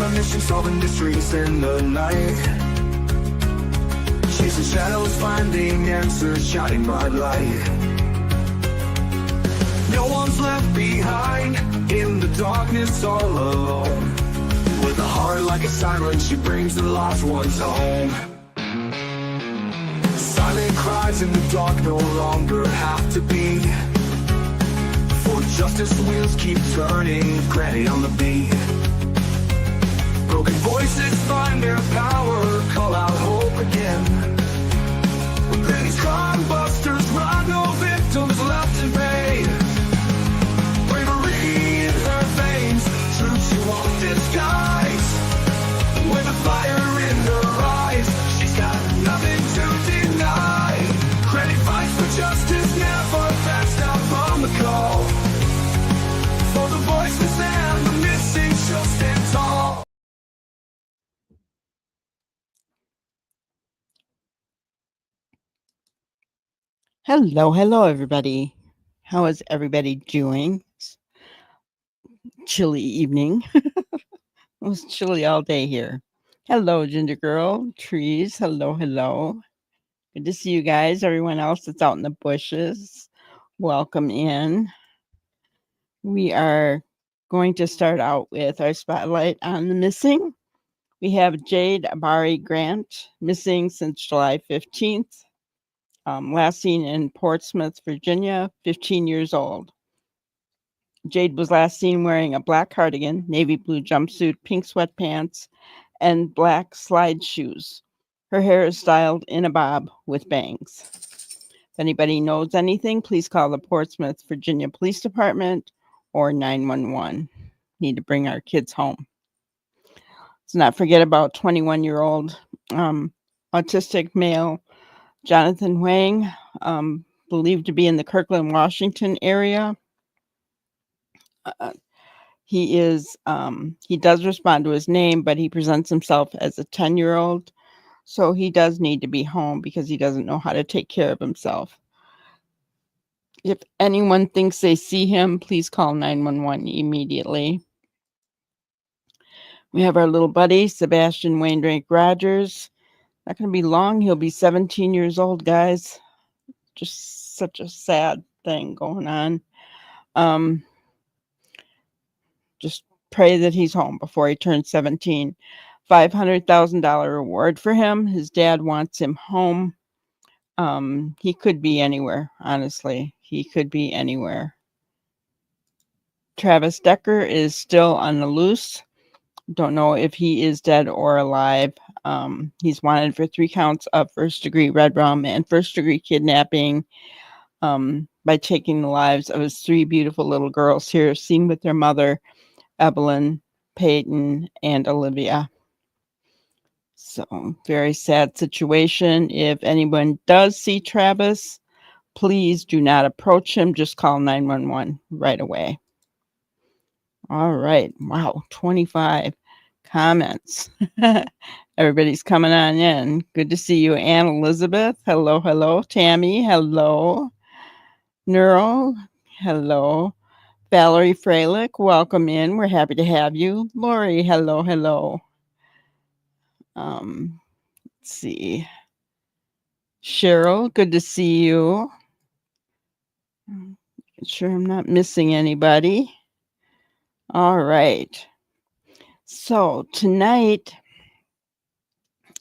a mission, solving mysteries in the night. Chasing shadows, finding answers, shining bright light. No one's left behind, in the darkness all alone. With a heart like a siren, she brings the lost ones home. Silent cries in the dark no longer have to be, for justice wheels keep turning, Granny on the beat. Broken voices find their power, call out hope again. When Granny's crime busters run, no victims left to pay. Bravery in her veins, truth she won't disguise. With a fire in her eyes, she's got nothing to deny. Granny fights for justice, never backs down from the call. For the voiceless and the missing, she'll stand tall. Hello, everybody. How is everybody doing? Chilly evening. It was chilly all day here. Hello, Ginger Girl. Trees. Hello. Good to see you guys. Everyone else that's out in the bushes, welcome in. We are going to start out with our spotlight on the missing. We have Jade Abari Grant, missing since July 15th. Last seen in Portsmouth, Virginia, 15 years old. Jade was last seen wearing a black cardigan, navy blue jumpsuit, pink sweatpants, and black slide shoes. Her hair is styled in a bob with bangs. If anybody knows anything, please call the Portsmouth, Virginia Police Department or 911. Need to bring our kids home. Let's not forget about 21-year-old autistic male Jonathan Wang, believed to be in the Kirkland, Washington area. He does respond to his name, but he presents himself as a 10-year-old. So he does need to be home because he doesn't know how to take care of himself. If anyone thinks they see him, please call 911 immediately. We have our little buddy, Sebastian Wayne Drake Rogers. Not going to be long. He'll be 17 years old, guys. Just such a sad thing going on. Just pray that he's home before he turns 17. $500,000 reward for him. His dad wants him home. He could be anywhere, honestly. He could be anywhere. Travis Decker is still on the loose. Don't know if he is dead or alive. He's wanted for 3 counts of first-degree red rum and first-degree kidnapping by taking the lives of his 3 beautiful little girls here, seen with their mother, Evelyn, Peyton, and Olivia. So, very sad situation. If anyone does see Travis, please do not approach him. Just call 911 right away. All right. Wow. 25 comments. Everybody's coming on in. Good to see you, Ann Elizabeth. Hello. Tammy. Hello. Neural. Hello. Valerie Freilich. Welcome in. We're happy to have you. Lori. Hello. Let's see. Cheryl. Good to see you. Sure I'm not missing anybody. All right. So tonight,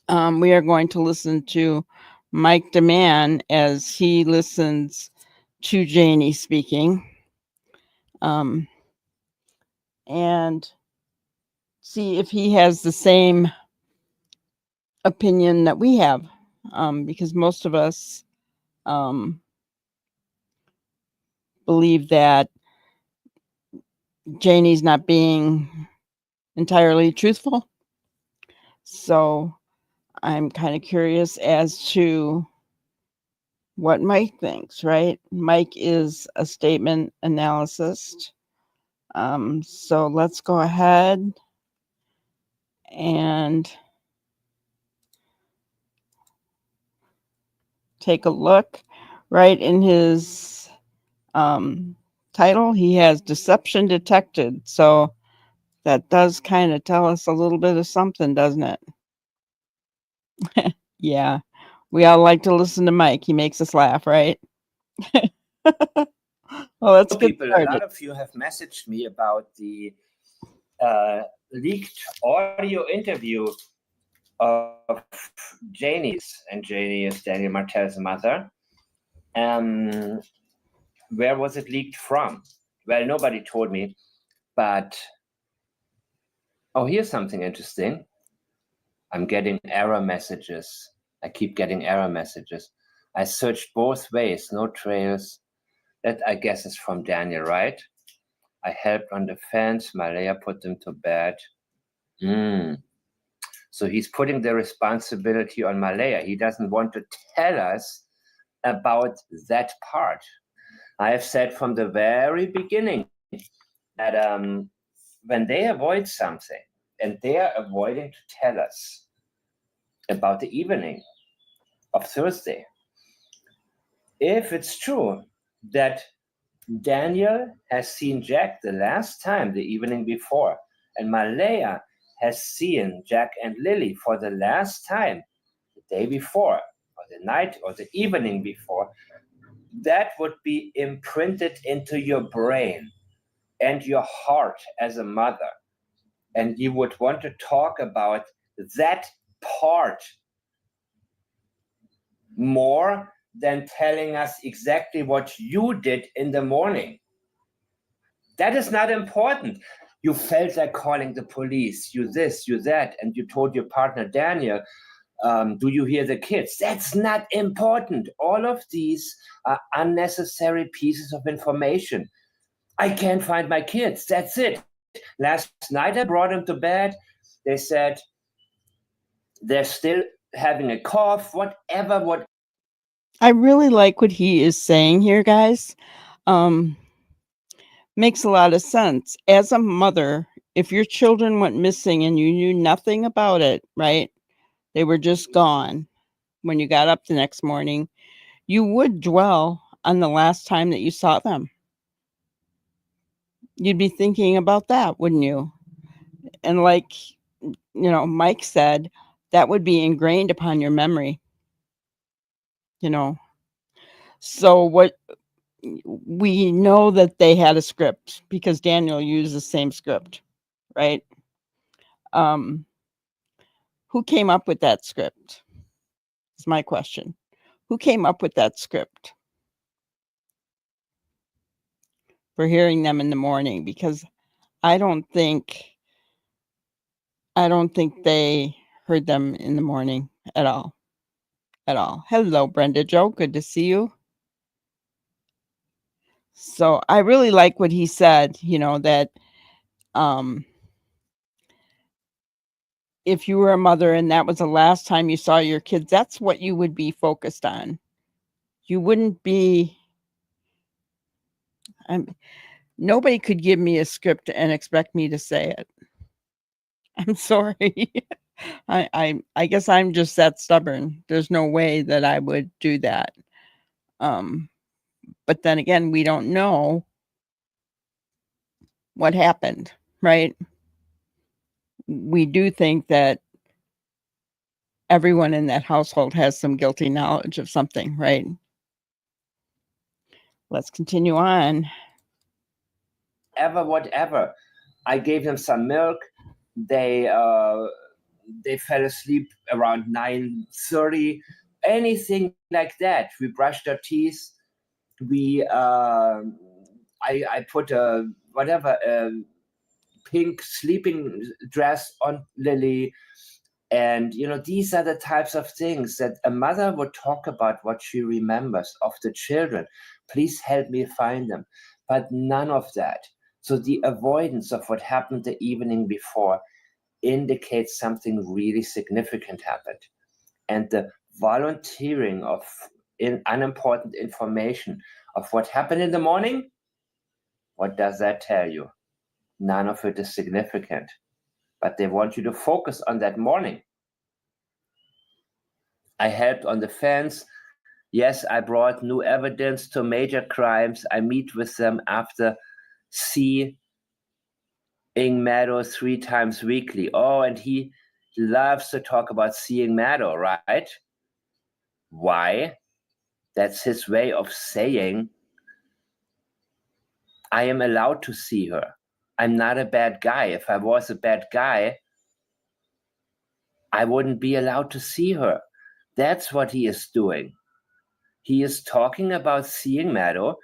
we are going to listen to Mike DeMann as he listens to Janie speaking, and see if he has the same opinion that we have, because most of us believe that Janie's not being entirely truthful. So I'm kind of curious as to what Mike thinks, right? Mike is a statement analyst. So let's go ahead and take a look. Right in his title, he has deception detected. So That does kind of tell us a little bit of something, doesn't it? Yeah. We all like to listen to Mike. He makes us laugh, right? Well, let's get People, a started. lot of you have messaged me about the leaked audio interview of Janie's, and Janie is Daniel Martel's mother. Where was it leaked from? Well, nobody told me, but here's something interesting. I'm getting error messages. I keep getting error messages. I searched both ways, no trails. That, I guess, is from Daniel, right? I helped on the fence. Malaya put them to bed. So he's putting the responsibility on Malaya. He doesn't want to tell us about that part. I have said from the very beginning that when they avoid something, and they are avoiding to tell us about the evening of Thursday, if it's true that Daniel has seen Jack the last time the evening before, and Malaya has seen Jack and Lily for the last time the day before, or the night, or the evening before, that would be imprinted into your brain and your heart as a mother. And you would want to talk about that part more than telling us exactly what you did in the morning. That is not important. You felt like calling the police, you this, you that, and you told your partner, Daniel, do you hear the kids? That's not important. All of these are unnecessary pieces of information. I can't find my kids. That's it. Last night I brought them to bed. They said they're still having a cough, whatever. I really like what he is saying here, guys. Makes a lot of sense. As a mother, if your children went missing and you knew nothing about it, right? They were just gone when you got up the next morning, you would dwell on the last time that you saw them. You'd be thinking about that, wouldn't you? And like, Mike said, that would be ingrained upon your memory. So what we know that they had a script because Daniel used the same script, right? Who came up with that script? Is my question. Who came up with that script for hearing them in the morning? Because I don't think they heard them in the morning at all. Hello, Brenda Joe. Good to see you. So I really like what he said, that if you were a mother and that was the last time you saw your kids, that's what you would be focused on. You wouldn't be. Nobody could give me a script and expect me to say it. I'm sorry. I guess I'm just that stubborn. There's no way that I would do that. But then again, we don't know what happened, right? We do think that everyone in that household has some guilty knowledge of something, right? Let's continue on. Whatever. I gave them some milk. They fell asleep around 9:30. Anything like that. We brushed their teeth. We I put a pink sleeping dress on Lily. And, these are the types of things that a mother would talk about what she remembers of the children. Please help me find them. But none of that. So the avoidance of what happened the evening before indicates something really significant happened. And the volunteering of unimportant information of what happened in the morning, what does that tell you? None of it is significant. But they want you to focus on that morning. I helped on the fence. Yes, I brought new evidence to major crimes. I meet with them after C. Meadow 3 times weekly. Oh, and he loves to talk about seeing Meadow, right? Why? That's his way of saying, I am allowed to see her. I'm not a bad guy. If I was a bad guy, I wouldn't be allowed to see her. That's what he is doing. He is talking about seeing Meadow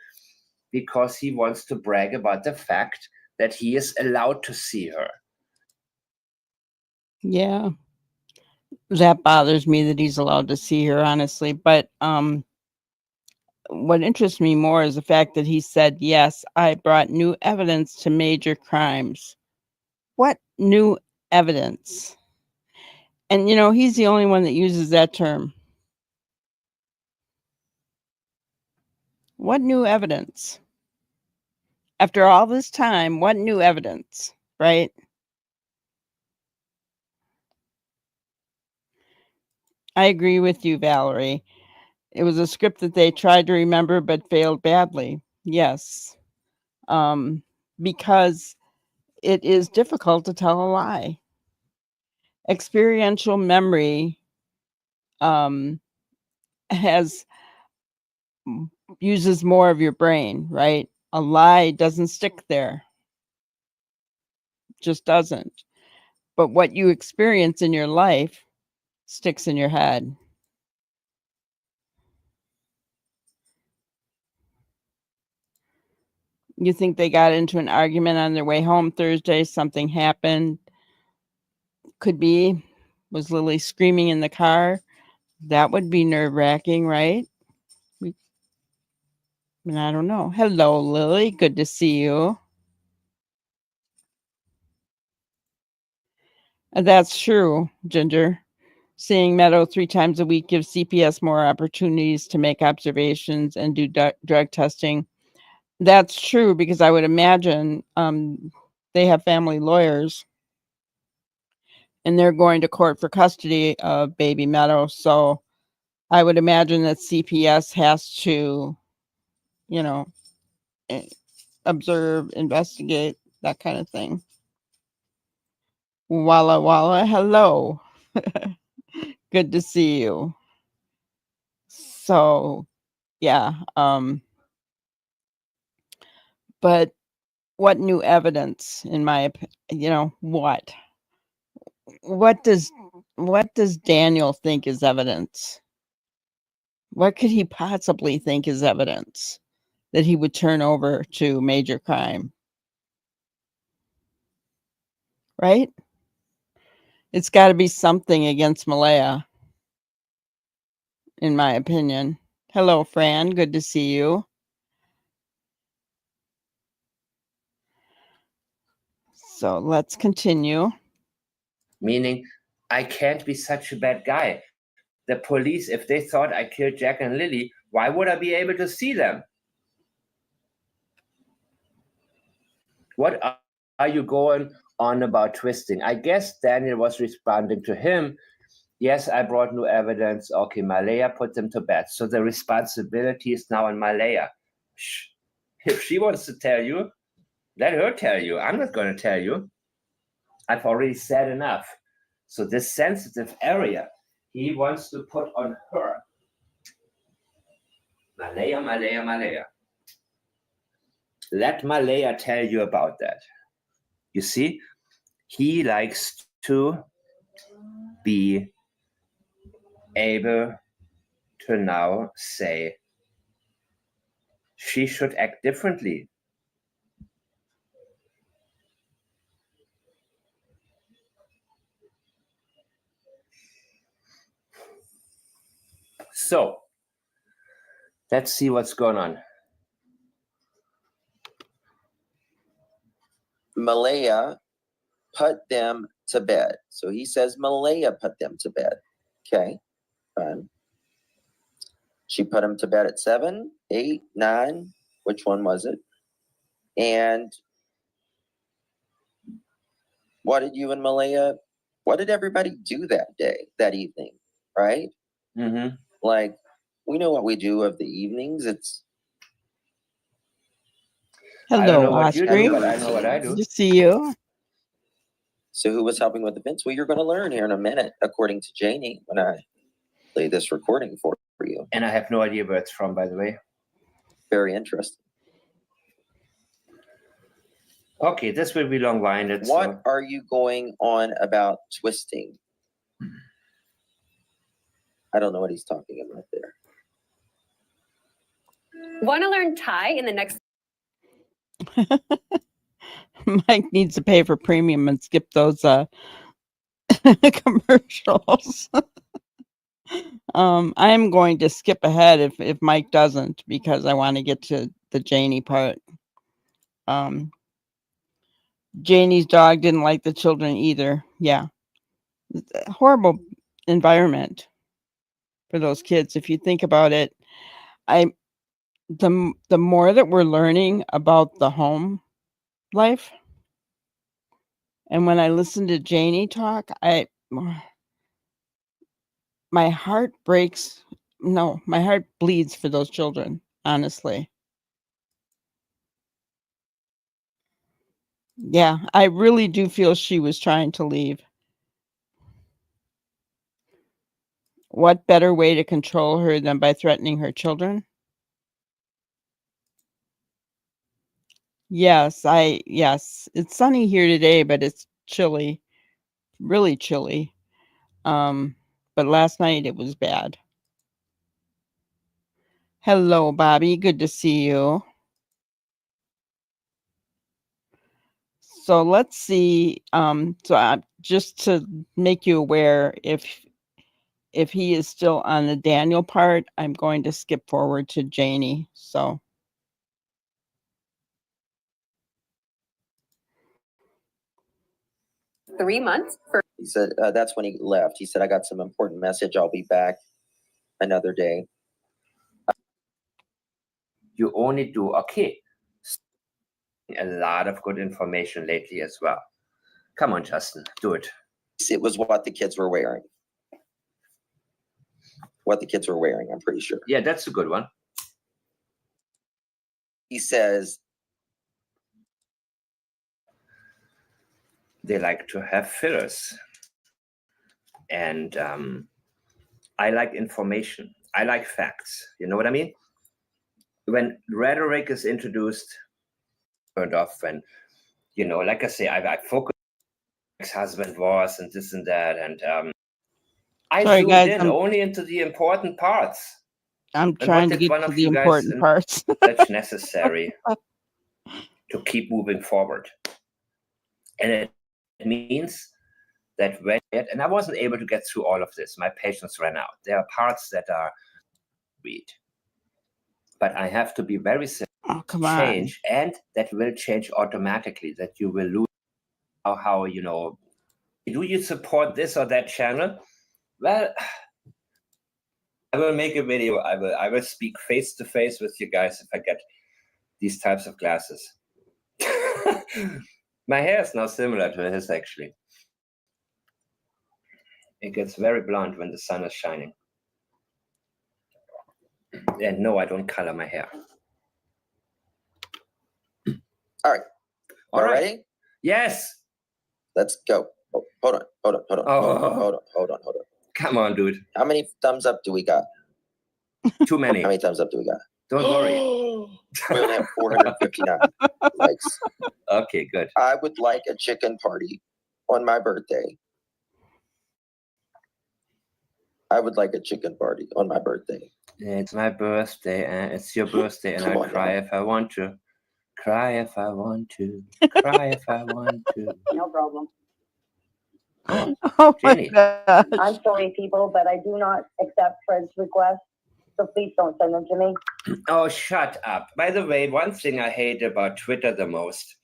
because he wants to brag about the fact that he is allowed to see her. Yeah. That bothers me that he's allowed to see her, honestly. But what interests me more is the fact that he said, yes, I brought new evidence to major crimes. What new evidence? And, he's the only one that uses that term. What new evidence? After all this time, what new evidence, right? I agree with you, Valerie. It was a script that they tried to remember but failed badly. Yes. Because it is difficult to tell a lie. Experiential memory uses more of your brain, right? A lie doesn't stick there. Just doesn't. But what you experience in your life sticks in your head. You think they got into an argument on their way home Thursday? Something happened. Could be. Was Lily screaming in the car? That would be nerve-wracking, right? I don't know. Hello, Lily. Good to see you. That's true, Ginger. Seeing Meadow 3 times a week gives CPS more opportunities to make observations and do drug testing. That's true, because I would imagine they have family lawyers and they're going to court for custody of baby Meadow. So I would imagine that CPS has to, observe, investigate, that kind of thing. Walla Walla, hello. Good to see you. So, yeah. But what new evidence, in my opinion, what does Daniel think is evidence? What could he possibly think is evidence that he would turn over to major crime? Right? It's got to be something against Malaya, in my opinion. Hello, Fran. Good to see you. So let's continue. Meaning, I can't be such a bad guy. The police, if they thought I killed Jack and Lily, why would I be able to see them? What are you going on about twisting? I guess Daniel was responding to him. Yes, I brought new evidence. Okay, Malaya put them to bed. So the responsibility is now on Malaya. If she wants to tell you, let her tell you. I'm not going to tell you. I've already said enough. So this sensitive area, he wants to put on her. Malaya, Malaya, Malaya. Let Malaya tell you about that. You see, he likes to be able to now say she should act differently. So let's see what's going on. Malaya put them to bed. So he says Malaya put them to bed. Okay, fine. She put them to bed at 7, 8, 9. Which one was it? And what did you and Malaya, what did everybody do that evening, right? Mm-hmm. Like, we know what we do of the evenings. It's Hello, I don't know what Osprey. you do, but I know what I do. Good to see you. So who was helping with the fence? Well, you're going to learn here in a minute, according to Janie, when I play this recording for you. And I have no idea where it's from, by the way. Very interesting. Okay, this will be long-winded. What are you going on about twisting? I don't know what he's talking about there. Want to learn Thai in the next? Mike needs to pay for premium and skip those commercials. I'm going to skip ahead if Mike doesn't, because I want to get to the Janie part. Janie's dog didn't like the children either. Yeah. It's a horrible environment for those kids. If you think about it, the more that we're learning about the home life, and when I listen to Janie talk, my heart breaks. No, my heart bleeds for those children, honestly. Yeah, I really do feel she was trying to leave. What better way to control her than by threatening her children? Yes, it's sunny here today, but it's chilly, really chilly. But last night it was bad. Hello, Bobby. Good to see you. So let's see. Just to make you aware, if he is still on the Daniel part, I'm going to skip forward to Janie. So. Three months for He said, that's when he left. He said, I got some important message. I'll be back another day. You only do, okay. A lot of good information lately as well. Come on, Justin, do it. It was what the kids were wearing. What the kids were wearing, I'm pretty sure. Yeah, that's a good one. He says, they like to have fillers. And I like information. I like facts. You know what I mean? When rhetoric is introduced, turned off when, you know, like I say, I focus on ex-husband was and this and that. And I zoomed in only into the important parts. I'm trying to get to the important parts. That's necessary to keep moving forward. And it means that and I wasn't able to get through all of this. My patience ran out. There are parts that are read. But I have to be very simple. Oh, come on. Change, and that will change automatically, that you will lose how, you know, do you support this or that channel? Well, I will make a video. I will speak face to face with you guys if I get these types of glasses. My hair is now similar to his, actually. It gets very blonde when the sun is shining. And no, I don't color my hair. all right. All right. Ready? Yes. Let's go. Oh, hold on. Hold on. Come on, dude. How many thumbs up do we got? Too many. How many thumbs up do we got? Don't worry. We only have 459 likes. Okay, good. I would like a chicken party on my birthday. I would like a chicken party on my birthday. It's my birthday, and it's your birthday, and I'll cry if I want to. Cry if I want to. Cry if I want to. no problem. Oh my Janie. gosh. I'm sorry, people, but I do not accept Fred's requests, so please don't send them to me. Oh, shut up. By the way, one thing I hate about Twitter the most,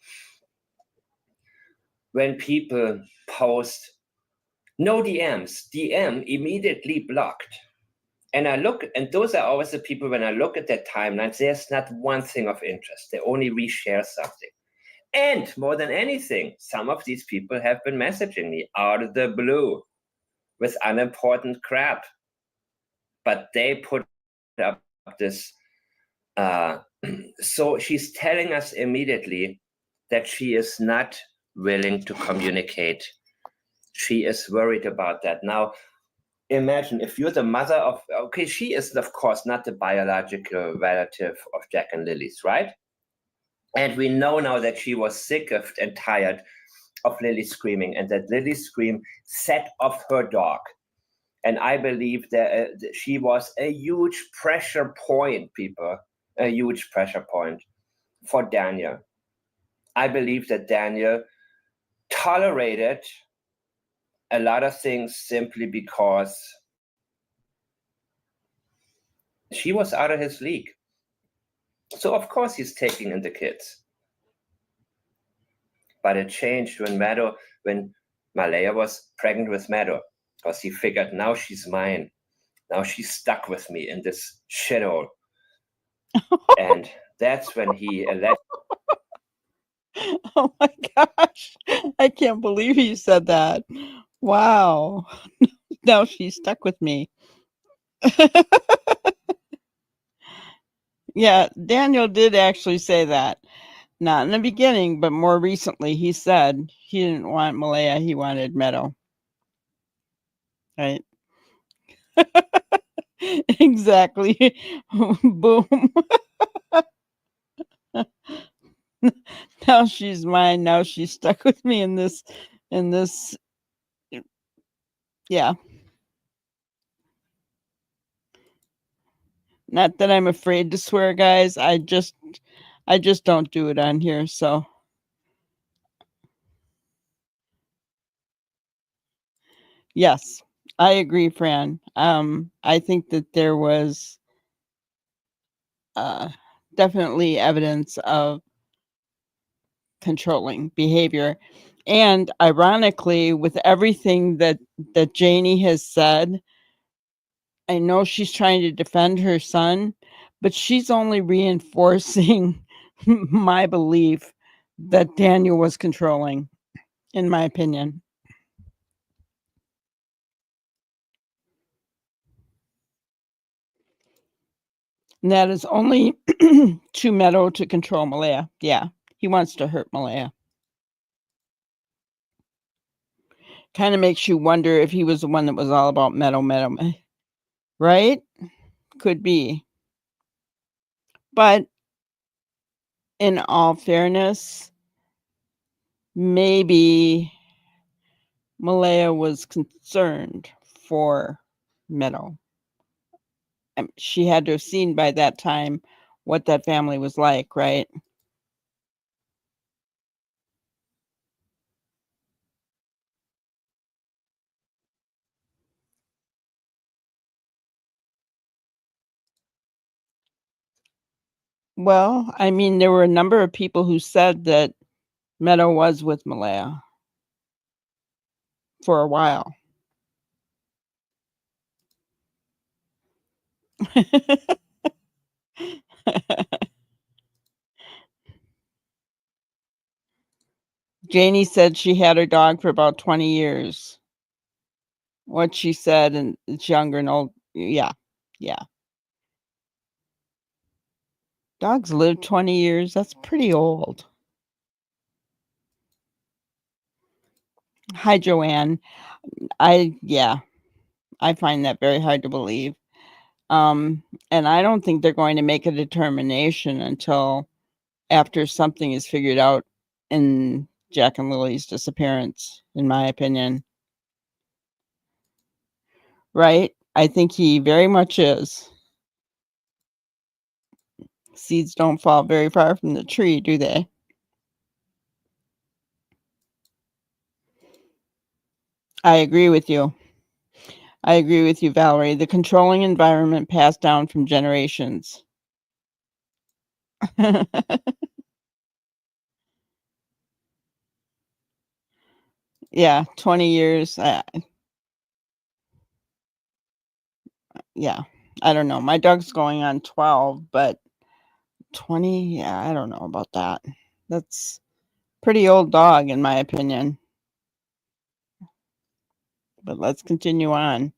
when people post no DMs, DM immediately blocked. And I look, and those are always the people, when I look at their timelines, there's not one thing of interest. They only reshare something. And more than anything, some of these people have been messaging me out of the blue with unimportant crap. But they put up this. So she's telling us immediately that she is not willing to communicate. She is worried about that. Now, imagine if you're the mother of, okay, she is, of course, not the biological relative of Jack and Lily's, right? And we know now that she was sick of and tired of Lily screaming, and that Lily's scream set off her dog. And I believe that she was a huge pressure point, people, a huge pressure point for Daniel. I believe that Daniel tolerated a lot of things simply because she was out of his league. So of course he's taking in the kids. But it changed when Malaya was pregnant with Meadow, because he figured, now she's mine. Now she's stuck with me in this shithole. And that's when he left. Oh my gosh. I can't believe you said that. Wow. Now she's stuck with me. Yeah, Daniel did actually say that. Not in the beginning, but more recently, he said he didn't want Malaya, he wanted Meadow. Right? Exactly. Boom. Now she's mine. Now she's stuck with me in this. Yeah. Not that I'm afraid to swear, guys. I just don't do it on here. So yes, I agree, Fran. I think that there was definitely evidence of controlling behavior. And ironically, with everything that Janie has said, I know she's trying to defend her son, but she's only reinforcing my belief that Daniel was controlling, in my opinion. And that is only to Meadow to control Malaya. Yeah, he wants to hurt Malaya. Kind of makes you wonder if he was the one that was all about Meadow. Right? Could be. But in all fairness, maybe Malaya was concerned for Meadow. She had to have seen by that time what that family was like, right? Well, I mean, there were a number of people who said that Meadow was with Malaya for a while. Janie said she had her dog for about 20 years. What she said, and it's younger and old. Yeah. Dogs live 20 years. That's pretty old. Hi, Joanne. I find that very hard to believe. And I don't think they're going to make a determination until after something is figured out in Jack and Lily's disappearance, in my opinion. Right? I think he very much is. Seeds don't fall very far from the tree, do they? I agree with you. Valerie. The controlling environment passed down from generations. Yeah, 20 years. Yeah, I don't know. My dog's going on 12, but 20, yeah, I don't know about that. That's pretty old dog, in my opinion. But let's continue on.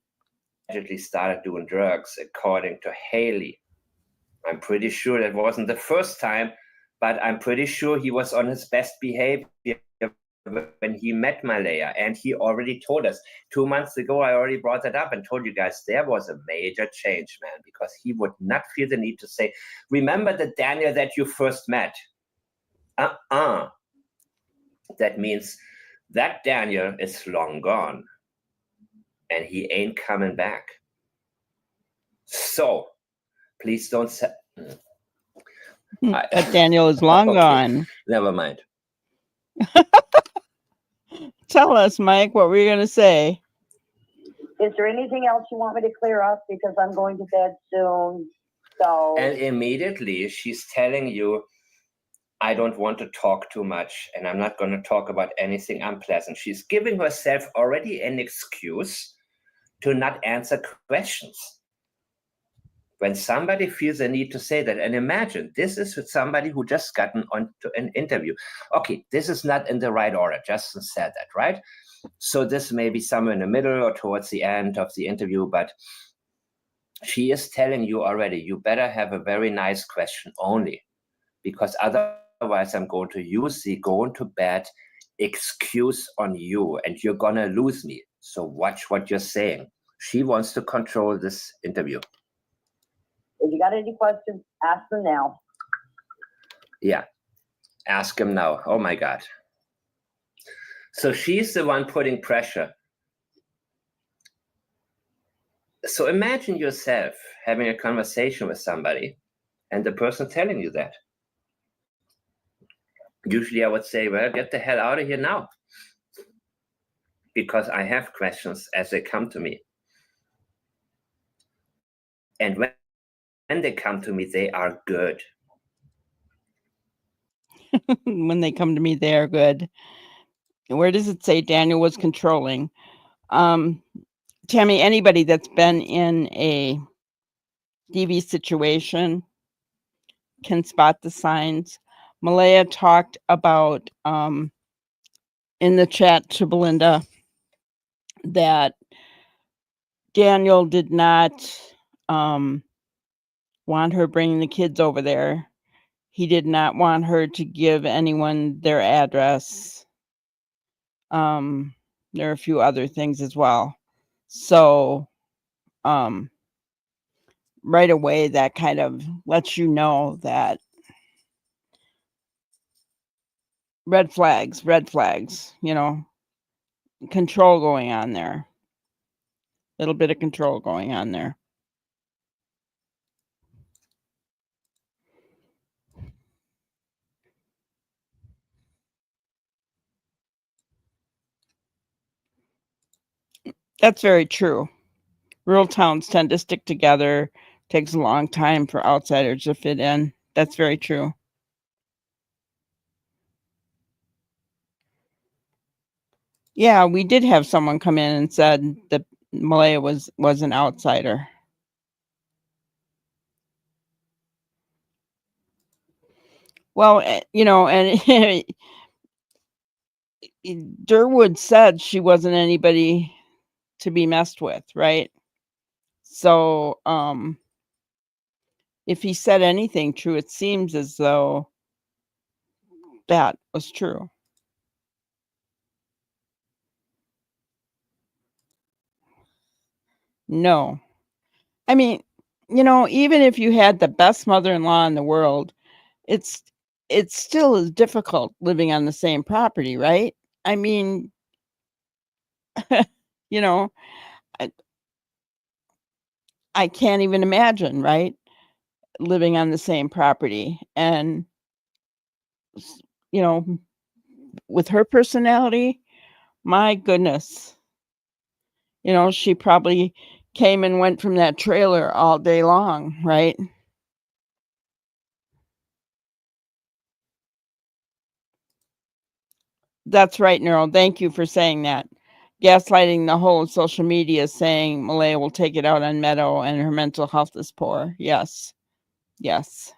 Allegedly started doing drugs, according to Haley. I'm pretty sure that wasn't the first time, but I'm pretty sure he was on his best behavior when he met Malaya, and he already told us 2 months ago, I already brought that up and told you guys there was a major change, man, because he would not feel the need to say, remember the Daniel that you first met? That means that Daniel is long gone and he ain't coming back. So please don't say That Daniel is long Okay, gone. never mind. Tell us, Mike, what were you going to say? Is there anything else you want me to clear up? Because I'm going to bed soon. So, And immediately she's telling you, I don't want to talk too much and I'm not going to talk about anything unpleasant. She's giving herself already an excuse to not answer questions. When somebody feels a need to say that, and imagine this is with somebody who just gotten onto an interview. Okay, this is not in the right order. Justin said that, right? So this may be somewhere in the middle or towards the end of the interview, but she is telling you already, you better have a very nice question only, because otherwise I'm going to use the going to bed excuse on you and you're going to lose me. So watch what you're saying. She wants to control this interview. if you got any questions, ask them now. Yeah, ask him now. Oh my God. So she's the one putting pressure. So imagine yourself having a conversation with somebody and the person telling you that. Usually I would say, well, get the hell out of here now, because I have questions as they come to me. And when they come to me, they are good. When they come to me, they are good. Where does it say Daniel was controlling? Tammy, anybody that's been in a DV situation can spot the signs. Malaya talked about in the chat to Belinda that Daniel did not want her bringing the kids over there. He did not want her to give anyone their address. There are a few other things as well. So right away, that kind of lets you know that red flags, you know, control going on there. A little bit of control going on there. That's very true. Rural towns tend to stick together. Takes a long time for outsiders to fit in. That's very true. Yeah, we did have someone come in and said that Malaya was an outsider. Well, you know, and Durwood said she wasn't anybody to be messed with, right? So, if he said anything true, it seems as though that was true. No. I mean, you know, even if you had the best mother-in-law in the world, it's still is difficult living on the same property, right? I mean, you know, I can't even imagine, right? Living on the same property. And, you know, with her personality, my goodness, you know, she probably came and went from that trailer all day long, right? That's right, Neural. Thank you for saying that. Gaslighting the whole social media, saying Malaya will take it out on Meadow and her mental health is poor. Yes. Yes.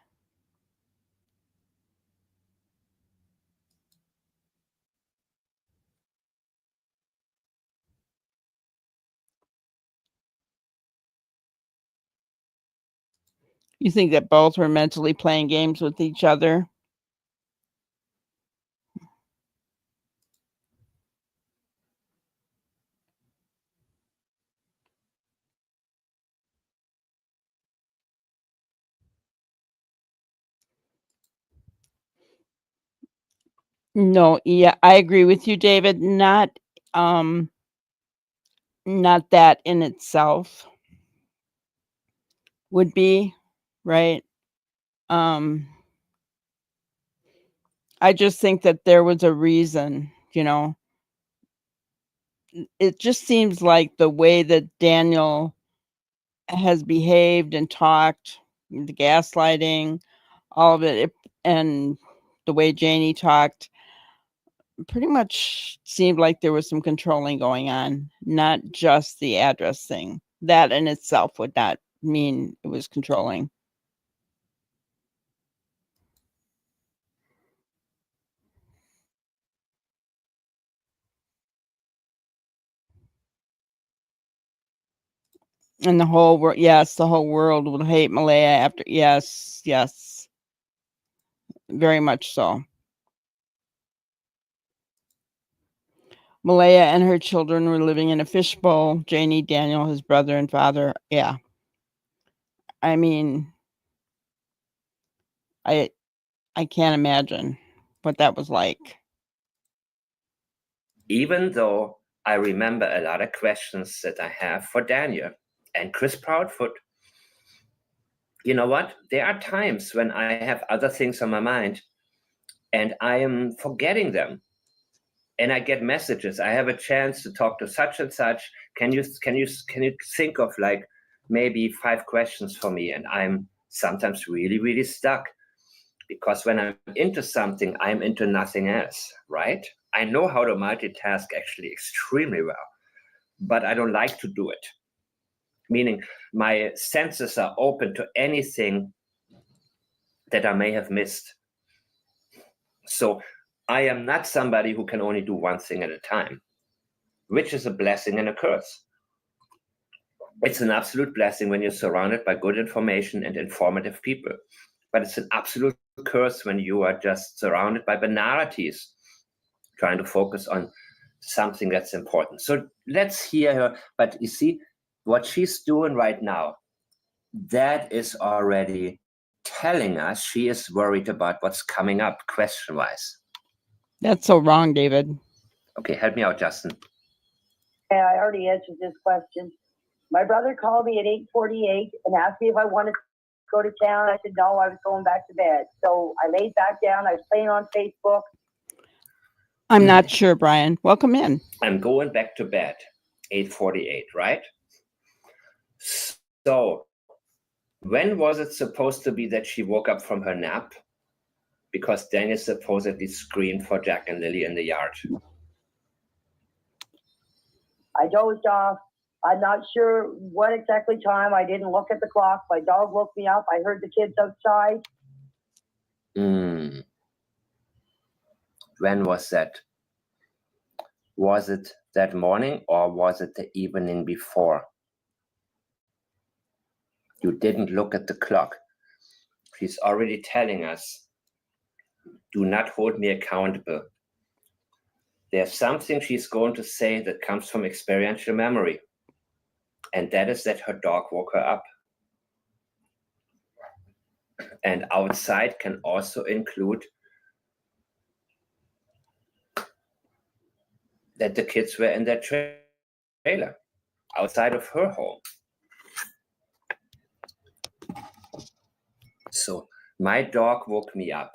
You think that both were mentally playing games with each other? No, yeah, I agree with you, David. Not that in itself would be right. Um I just think that there was a reason, you know. It just seems like the way that Daniel has behaved and talked, the gaslighting, all of it, and the way Janie talked pretty much seemed like there was some controlling going on, not just the address thing. That in itself would not mean it was controlling. And the whole world, yes, the whole world will hate Malaya after, yes, yes, very much so. Malaya and her children were living in a fishbowl. Janie, Daniel, his brother and father. Yeah. I mean, I can't imagine what that was like. Even though I remember a lot of questions that I have for Daniel and Chris Proudfoot. You know what? There are times when I have other things on my mind and I am forgetting them. And I get messages. I have a chance to talk to such and such. Can you think of like maybe 5 questions for me? And I'm sometimes really, really stuck because when I'm into something, I'm into nothing else, right? I know how to multitask actually extremely well, but I don't like to do it. Meaning my senses are open to anything that I may have missed. So I am not somebody who can only do one thing at a time, which is a blessing and a curse. It's an absolute blessing when you're surrounded by good information and informative people, but it's an absolute curse when you are just surrounded by banalities, trying to focus on something that's important. So let's hear her. But you see, what she's doing right now, that is already telling us she is worried about what's coming up question-wise. That's so wrong, David. Okay, help me out, Justin. Yeah, I already answered this question. My brother called me at 8:48 and asked me if I wanted to go to town. I said no, I was going back to bed. So I laid back down. I was playing on Facebook. I'm not sure, Brian. Welcome in. I'm going back to bed, 8:48, right? So when was it supposed to be that she woke up from her nap? Because Daniel supposedly screamed for Jack and Lily in the yard. I dozed off. I'm not sure what exactly time. I didn't look at the clock. My dog woke me up. I heard the kids outside. When was that? Was it that morning or was it the evening before? You didn't look at the clock. She's already telling us, do not hold me accountable. There's something she's going to say that comes from experiential memory. And that is that her dog woke her up. And outside can also include that the kids were in their trailer outside of her home. So my dog woke me up.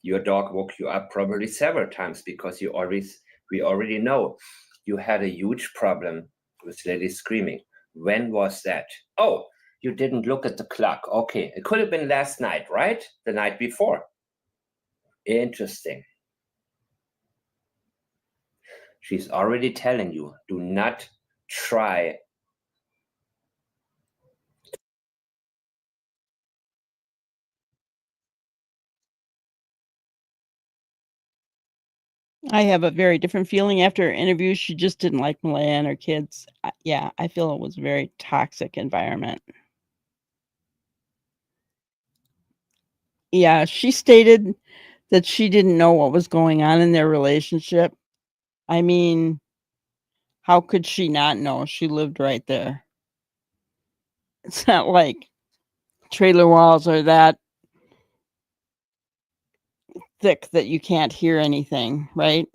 Your dog woke you up probably several times because we already know you had a huge problem with Lily screaming. When was that? Oh, you didn't look at the clock. Okay, it could have been last night, right? The night before. Interesting. She's already telling you, do not try. I have a very different feeling after her interview. She just didn't like Malaya and her kids. Yeah, I feel it was a very toxic environment. Yeah, she stated that she didn't know what was going on in their relationship. I mean, how could she not know? She lived right there. It's not like trailer walls are that thick that you can't hear anything, right?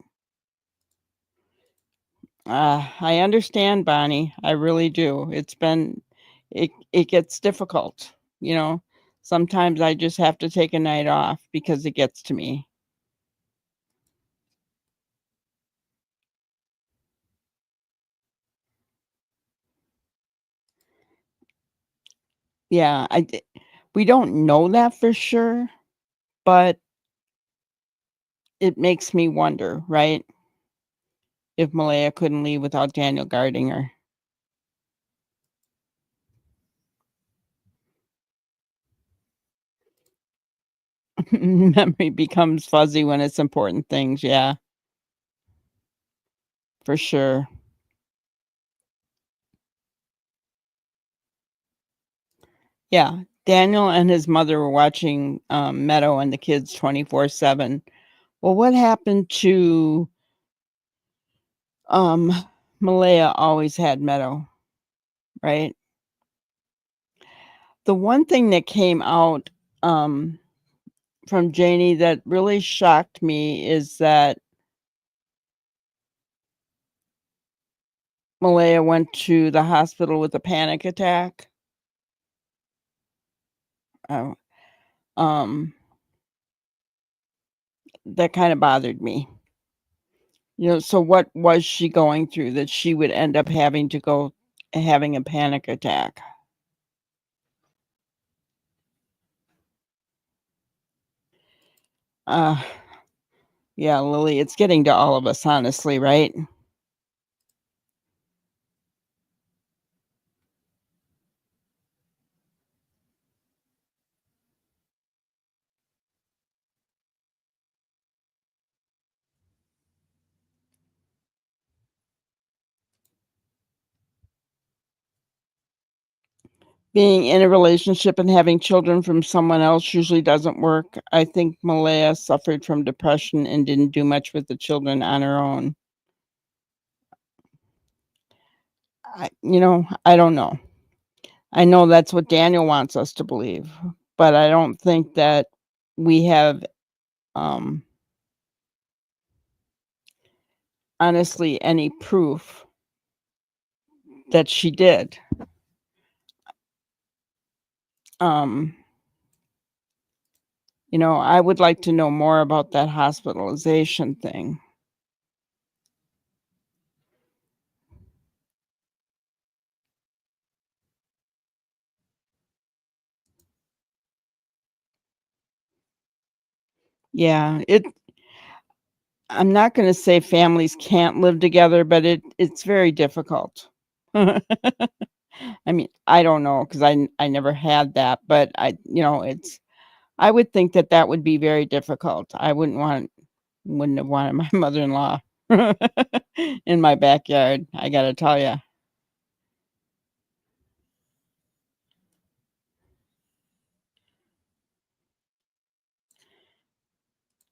I understand, Bonnie. I really do. It gets difficult, you know. Sometimes I just have to take a night off because it gets to me. Yeah, we don't know that for sure, but it makes me wonder, right? If Malaya couldn't leave without Daniel guarding her. Memory becomes fuzzy when it's important things. Yeah, for sure. Yeah. Daniel and his mother were watching Meadow and the kids 24/7. Well, what happened to Malaya always had Meadow, right? The one thing that came out from Janie that really shocked me is that Malaya went to the hospital with a panic attack. Oh, that kind of bothered me. You know, so what was she going through that she would end up having a panic attack? Uh, yeah, Lily, it's getting to all of us, honestly, right? Being in a relationship and having children from someone else usually doesn't work. I think Malaya suffered from depression and didn't do much with the children on her own. I don't know. I know that's what Daniel wants us to believe, but I don't think that we have um honestly any proof that she did. Um I would like to know more about that hospitalization thing. Yeah, I'm not going to say families can't live together, but it's very difficult. I mean, I don't know because I never had that, but I would think that would be very difficult. I wouldn't have wanted my mother-in-law in my backyard. I got to tell you.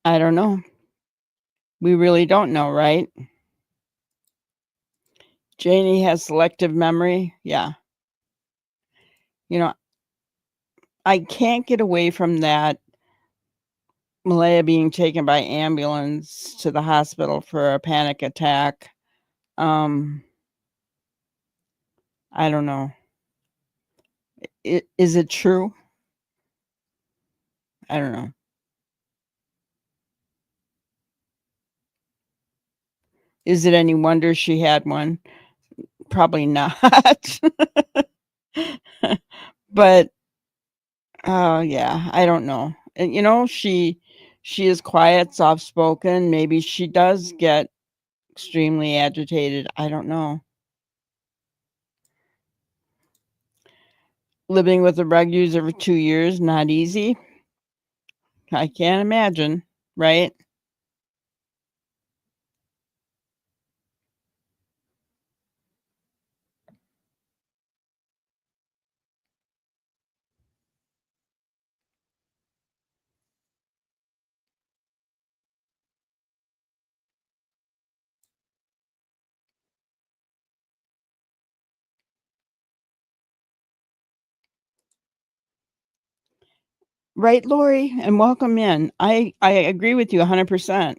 I don't know. We really don't know, right? Janie has selective memory. Yeah. I can't get away from that Malaya being taken by ambulance to the hospital for a panic attack. I don't know. Is it true? I don't know. Is it any wonder she had one? Probably not. But oh yeah, I don't know. And she is quiet, soft spoken. Maybe she does get extremely agitated. I don't know. Living with a drug user for 2 years, not easy. I can't imagine, right? Right, Lori? And welcome in. I agree with you 100%.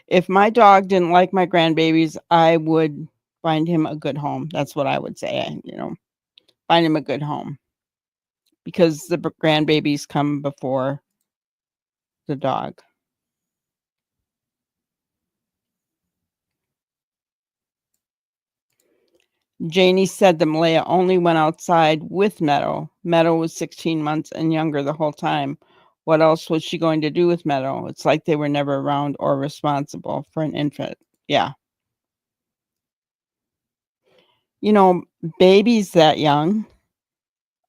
If my dog didn't like my grandbabies, I would find him a good home. That's what I would say, find him a good home. Because the grandbabies come before the dog. Janie said that Malaya only went outside with Meadow. Meadow was 16 months and younger the whole time. What else was she going to do with Meadow? It's like they were never around or responsible for an infant. Yeah. Babies that young,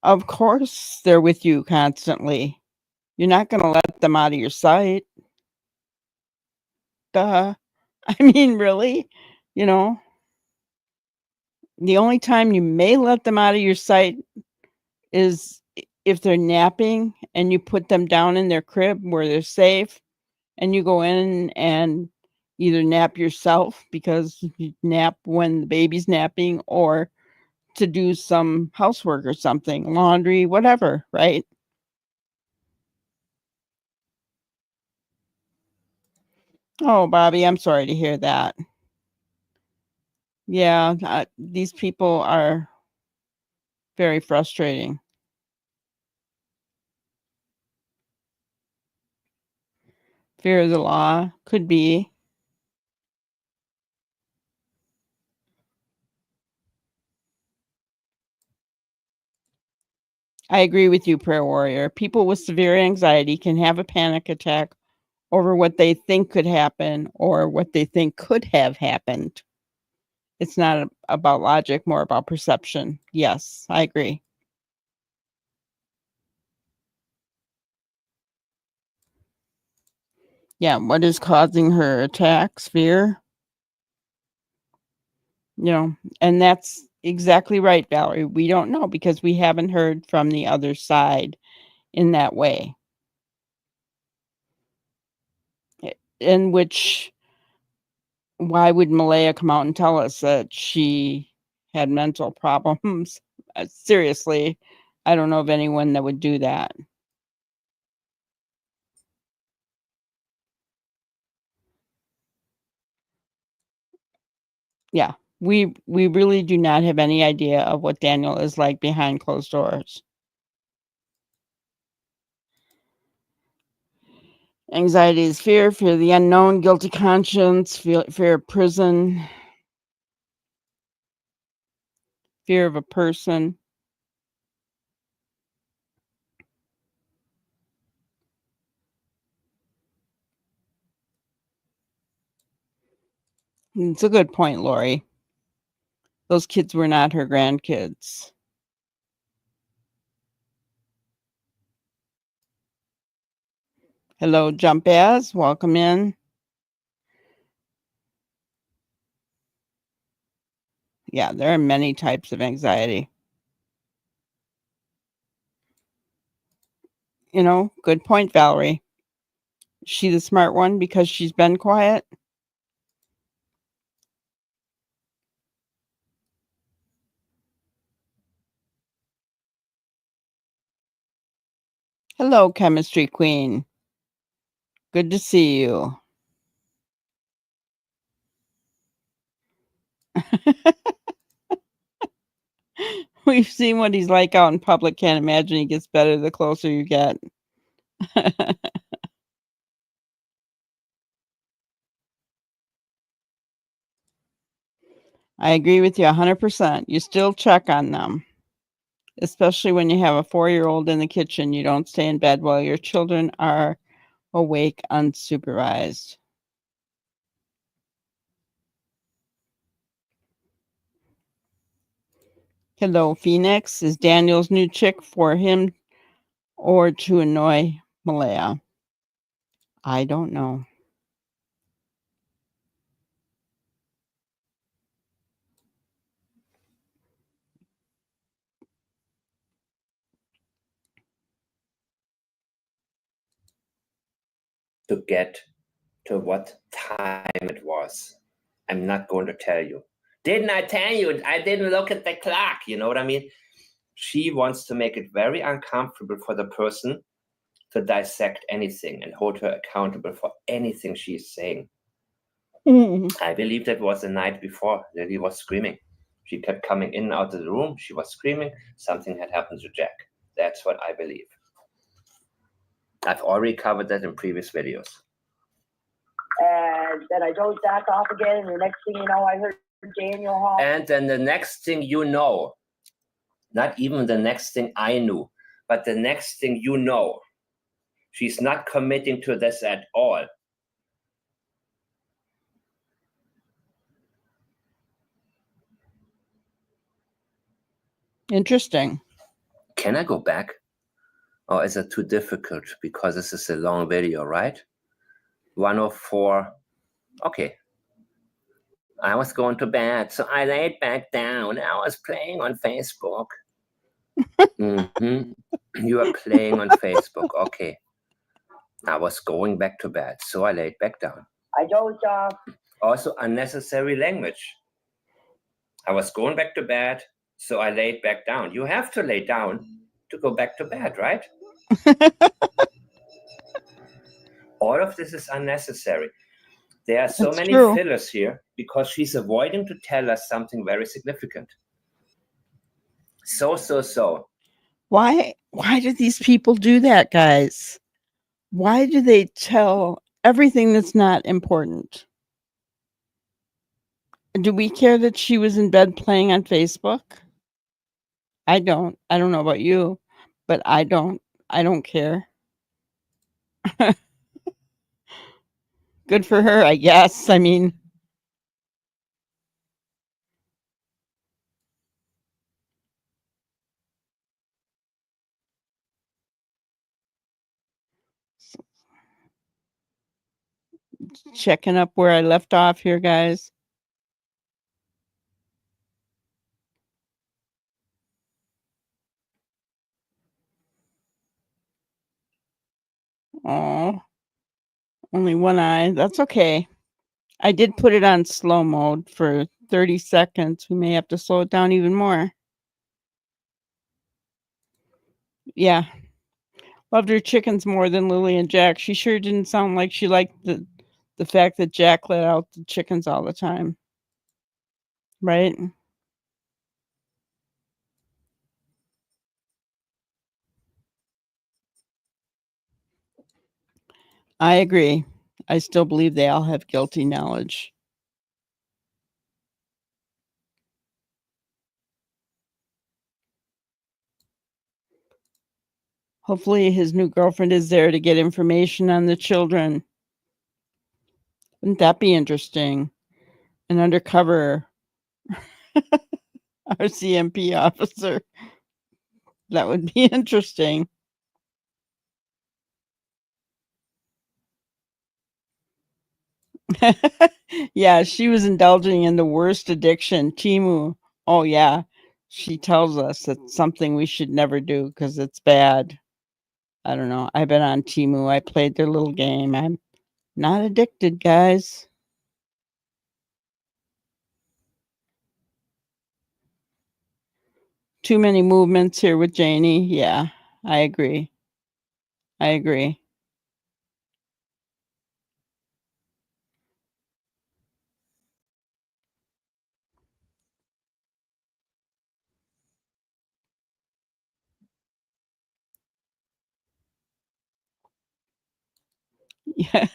of course they're with you constantly. You're not going to let them out of your sight. Duh. I mean, really? The only time you may let them out of your sight is if they're napping and you put them down in their crib where they're safe and you go in and either nap yourself because you nap when the baby's napping or to do some housework or something, laundry, whatever, right? Oh, Bobby, I'm sorry to hear that. Yeah, these people are very frustrating. Fear of the law could be. I agree with you, Prayer Warrior. People with severe anxiety can have a panic attack over what they think could happen or what they think could have happened. It's not about logic, more about perception. Yes, I agree. Yeah, what is causing her attacks? Fear? And that's exactly right, Valerie. We don't know because we haven't heard from the other side in that way. In which, why would Malaya come out and tell us that she had mental problems? Seriously, I don't know of anyone that would do that. Yeah, we really do not have any idea of what Daniel is like behind closed doors. Anxiety is fear of the unknown, guilty conscience, fear of prison, fear of a person. It's a good point, Lori. Those kids were not her grandkids. Hello, Jump As. Welcome in. Yeah, there are many types of anxiety. Good point, Valerie. Is she the smart one because she's been quiet? Hello, Chemistry Queen. Good to see you. We've seen what he's like out in public. Can't imagine he gets better the closer you get. I agree with you 100%. You still check on them, especially when you have a 4-year-old in the kitchen. You don't stay in bed while your children are awake unsupervised. Hello, Phoenix. Is Daniel's new chick for him or to annoy Malaya? I don't know. To get to what time it was. I'm not going to tell you. Didn't I tell you? I didn't look at the clock. You know what I mean? She wants to make it very uncomfortable for the person to dissect anything and hold her accountable for anything she's saying. I believe that was the night before. Lily was screaming. She kept coming in and out of the room. She was screaming. Something had happened to Jack. That's what I believe. I've already covered that in previous videos. And then I dozed back off again, and the next thing you know, I heard Daniel home. And then the next thing you know, not even the next thing I knew, but the next thing you know, she's not committing to this at all. Interesting. Can I go back? Or is it too difficult because this is a long video, right? 104. Okay. I was going to bed, so I laid back down. I was playing on Facebook. You are playing on Facebook. Okay. I was going back to bed, so I laid back down. I dozed off. Also, unnecessary language. I was going back to bed, so I laid back down. You have to lay down to go back to bed, right? All of this is unnecessary. There are so That's many true. fillers here because she's avoiding to tell us something very significant. So. Why do these people do that, guys? Why do they tell everything that's not important? Do we care that she was in bed playing on Facebook? I don't. I don't know about you, but I don't care. Good for her, I guess. I mean, checking up where I left off here, guys. Oh, only one eye. That's okay. I did put it on slow mode for 30 seconds. We may have to slow it down even more. Yeah. Loved her chickens more than Lily and Jack. She sure didn't sound like she liked the fact that Jack let out the chickens all the time. Right? I agree. I still believe they all have guilty knowledge. Hopefully his new girlfriend is there to get information on the children. Wouldn't that be interesting? An undercover RCMP officer. That would be interesting. Yeah, she was indulging in the worst addiction, Timu. Oh, yeah. She tells us it's something we should never do because it's bad. I don't know. I've been on Timu. I played their little game. I'm not addicted, guys. Too many movements here with Janie. Yeah, I agree. I agree. Yeah.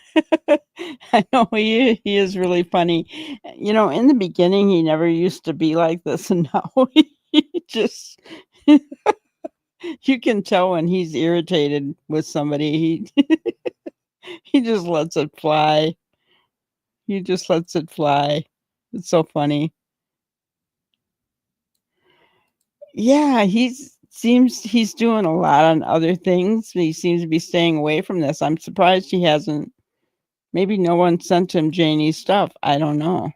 I know he is really funny. You know, in the beginning, he never used to be like this, and now he just you can tell when he's irritated with somebody. He just lets it fly. He just lets it fly. It's so funny. Yeah, he's doing a lot on other things. He seems to be staying away from this. I'm surprised he hasn't. Maybe no one sent him Janie's stuff. I don't know.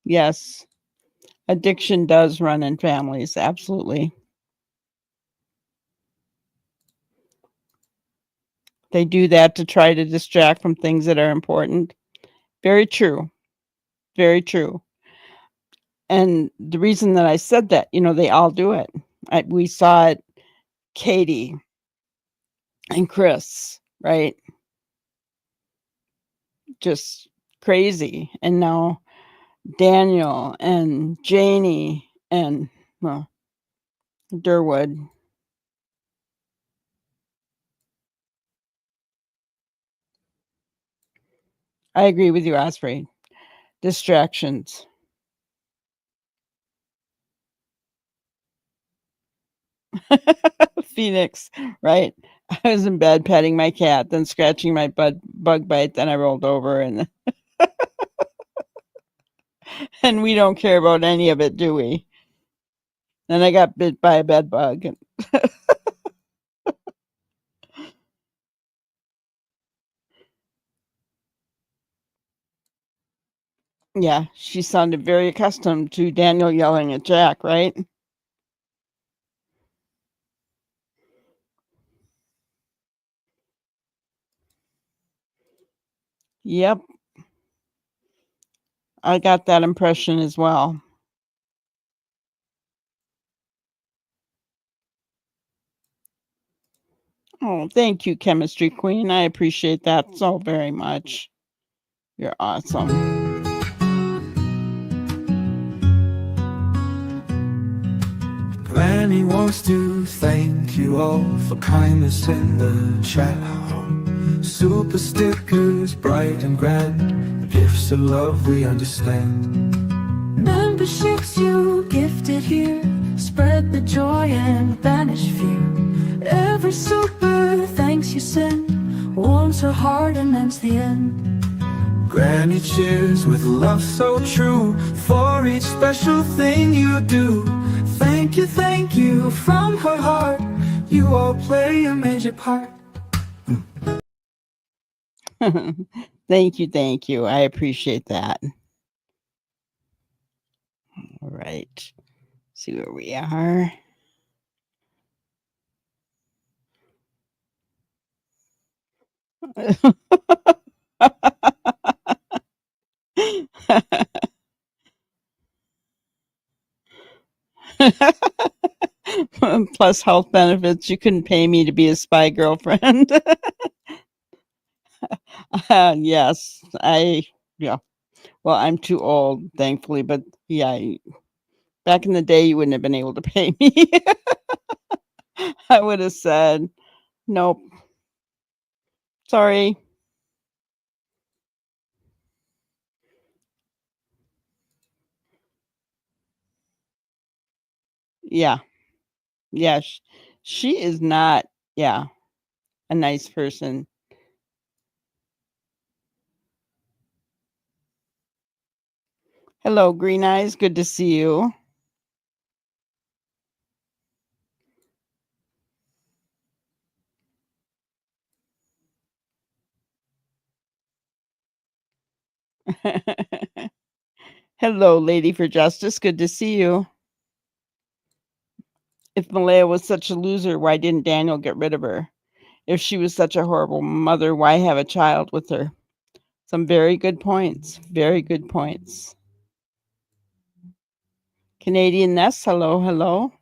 Yes, addiction does run in families. Absolutely. They do that to try to distract from things that are important. Very true. Very true. And the reason that I said that, they all do it. We saw it, Katie and Chris, right? Just crazy. And now Daniel and Janie and, well, Durwood. I agree with you, Osprey. Distractions. Phoenix, right? I was in bed petting my cat, then scratching my bug bite, then I rolled over and and we don't care about any of it, do we? Then I got bit by a bed bug. Yeah, she sounded very accustomed to Daniel yelling at Jack, right? Yep. I got that impression as well. Oh, thank you, Chemistry Queen. I appreciate that so very much. You're awesome. Granny wants to thank you all for kindness in the chat room. Super stickers, bright and grand, gifts of love we understand. Memberships you gifted here spread the joy and banish fear. Every super thanks you send warms her heart and ends the end. Granny cheers with love so true for each special thing you do. Thank you from her heart. You all play a major part. Thank you. I appreciate that. All right. See where we are. Plus health benefits. You couldn't pay me to be a spy girlfriend. Yes, yeah. Well, I'm too old, thankfully, but yeah, back in the day, you wouldn't have been able to pay me. I would have said, nope. Sorry. Yeah. Yeah. She is not, yeah, a nice person. Hello, Green Eyes. Good to see you. Hello, Lady for Justice. Good to see you. If Malaya was such a loser, why didn't Daniel get rid of her? If she was such a horrible mother, why have a child with her? Some very good points. Very good points. Canadian Nest, hello.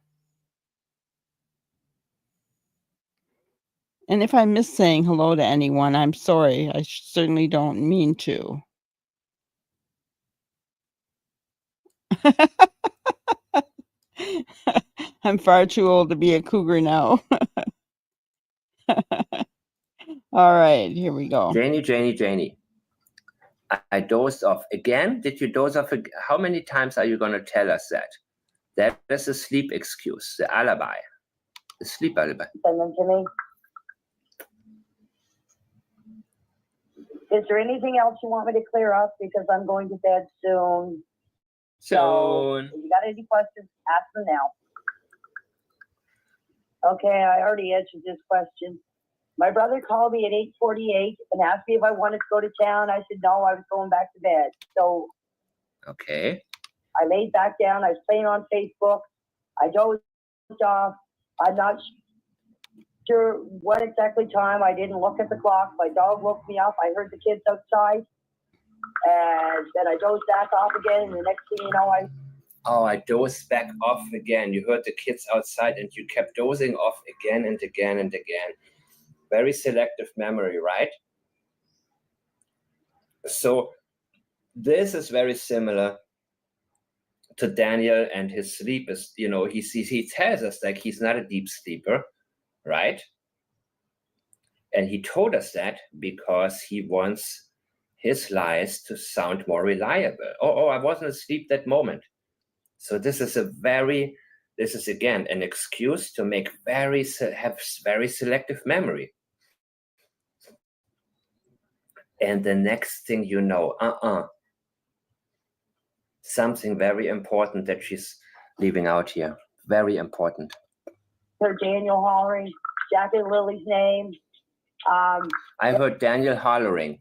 And if I miss saying hello to anyone, I'm sorry. I certainly don't mean to. I'm far too old to be a cougar now. All right, here we go. Janie. I dozed off again. Did you doze off? How many times are you going to tell us that? That is a sleep excuse, the alibi, the sleep alibi. Send them to me. Is there anything else you want me to clear up? Because I'm going to bed soon. So if you got any questions, ask them now. Okay, I already answered this question. My brother called me at 8:48 and asked me if I wanted to go to town. I said no, I was going back to bed. So okay, I laid back down. I was playing on Facebook. I dozed off. I'm not sure what exactly time. I didn't look at the clock. My dog woke me up. I heard the kids outside. And then I dozed back off again, and the next thing you know, I dozed back off again. You heard the kids outside and you kept dozing off again and again and again. Very selective memory, right? So this is very similar to Daniel and his sleep. Is, you know, he tells us like he's not a deep sleeper, right? And he told us that because he wants his lies to sound more reliable. Oh, I wasn't asleep that moment. So this is again an excuse to have very selective memory. And the next thing you know, something very important that she's leaving out here. Very important. heard Daniel hollering Jack and Lily's name. I heard Daniel hollering.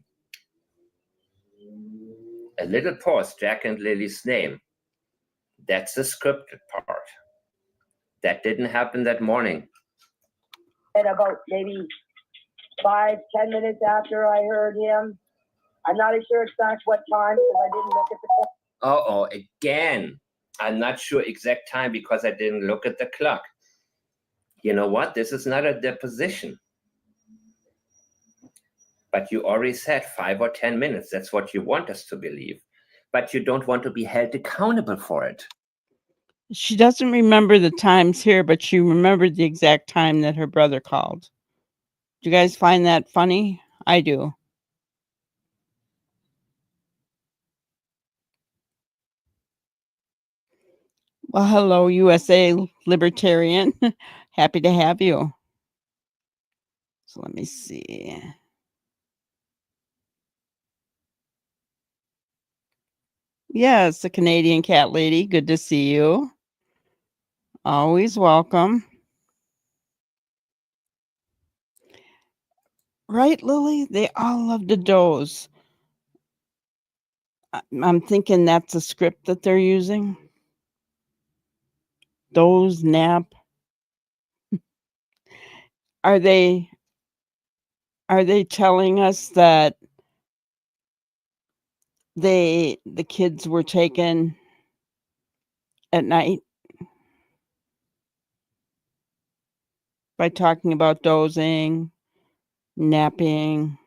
A little pause, Jack and Lily's name. That's the scripted part. That didn't happen that morning. And about maybe 5-10 minutes after I heard him, I'm not sure exact what time because I didn't look at the clock. Again. I'm not sure exact time because I didn't look at the clock. You know what? This is not a deposition. But you already said 5 or 10 minutes. That's what you want us to believe. But you don't want to be held accountable for it. She doesn't remember the times here, but she remembered the exact time that her brother called. Do you guys find that funny? I do. Well, hello, USA Libertarian. Happy to have you. So let me see. Yes, the Canadian cat lady. Good to see you. Always welcome. Right, Lily? They all love to doze. I'm thinking that's a script that they're using. Doze, nap. Are they telling us that the kids were taken at night by talking about dozing, napping?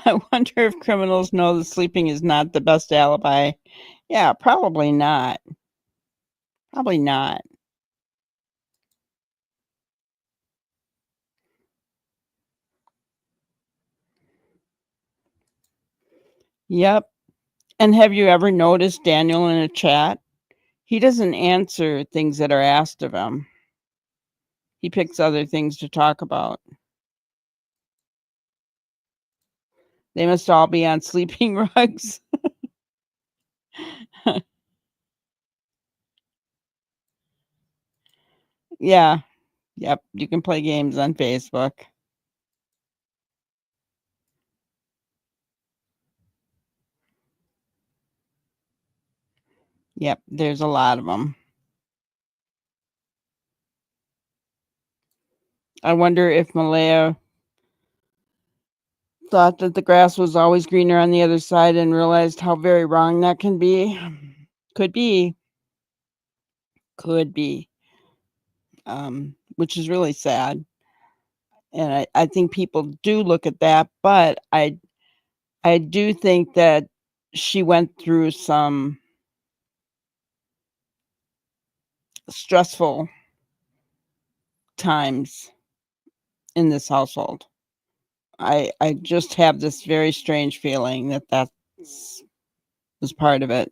I wonder if criminals know that sleeping is not the best alibi. Yeah, probably not. Probably not. Yep. And have you ever noticed Daniel in a chat? He doesn't answer things that are asked of him. He picks other things to talk about. They must all be on sleeping rugs. Yeah. Yep. You can play games on Facebook. Yep. There's a lot of them. I wonder if Malaya thought that the grass was always greener on the other side and realized how very wrong that can be. Could be. Could be. Which is really sad. And I think people do look at that, but I do think that she went through some stressful times in this household. I just have this very strange feeling that was part of it.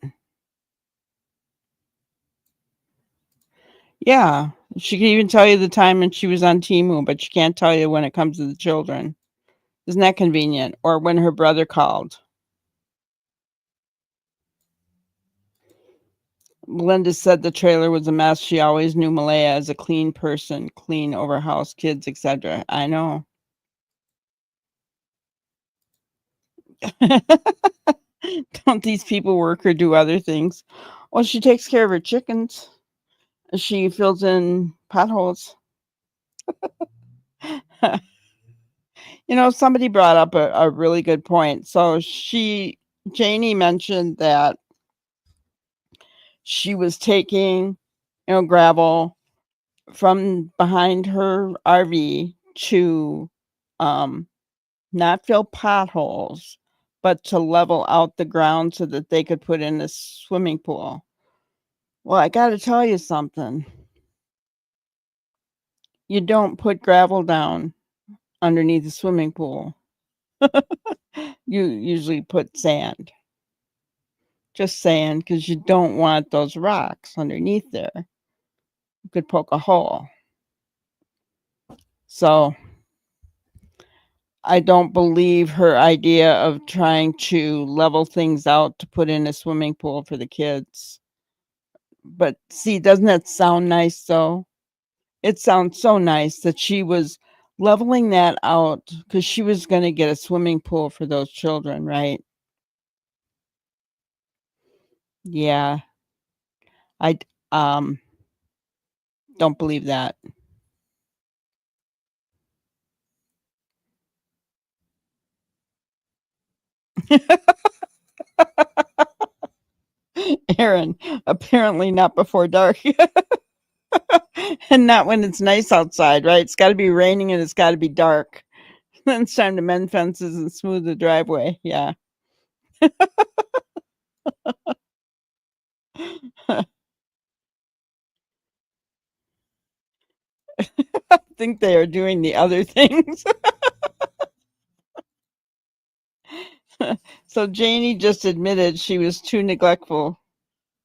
Yeah, she can even tell you the time when she was on Temu, but she can't tell you when it comes to the children. Isn't that convenient? Or when her brother called. Linda said the trailer was a mess. She always knew Malaya as a clean person, clean over house, kids, etc. I know. Don't these people work or do other things? Well, she takes care of her chickens. She fills in potholes. Somebody brought up a really good point. So Janie mentioned that she was taking, gravel from behind her RV to not fill potholes, but to level out the ground so that they could put in a swimming pool. Well, I got to tell you something. You don't put gravel down underneath the swimming pool. You usually put sand. Just saying, because you don't want those rocks underneath there. You could poke a hole. So I don't believe her idea of trying to level things out to put in a swimming pool for the kids. But see, doesn't that sound nice though? It sounds so nice that she was leveling that out because she was going to get a swimming pool for those children, right? Yeah. I don't believe that. Aaron, apparently not before dark. And not when it's nice outside, right? It's got to be raining and it's got to be dark. Then it's time to mend fences and smooth the driveway. Yeah. I think they are doing the other things. So Janie just admitted she was too neglectful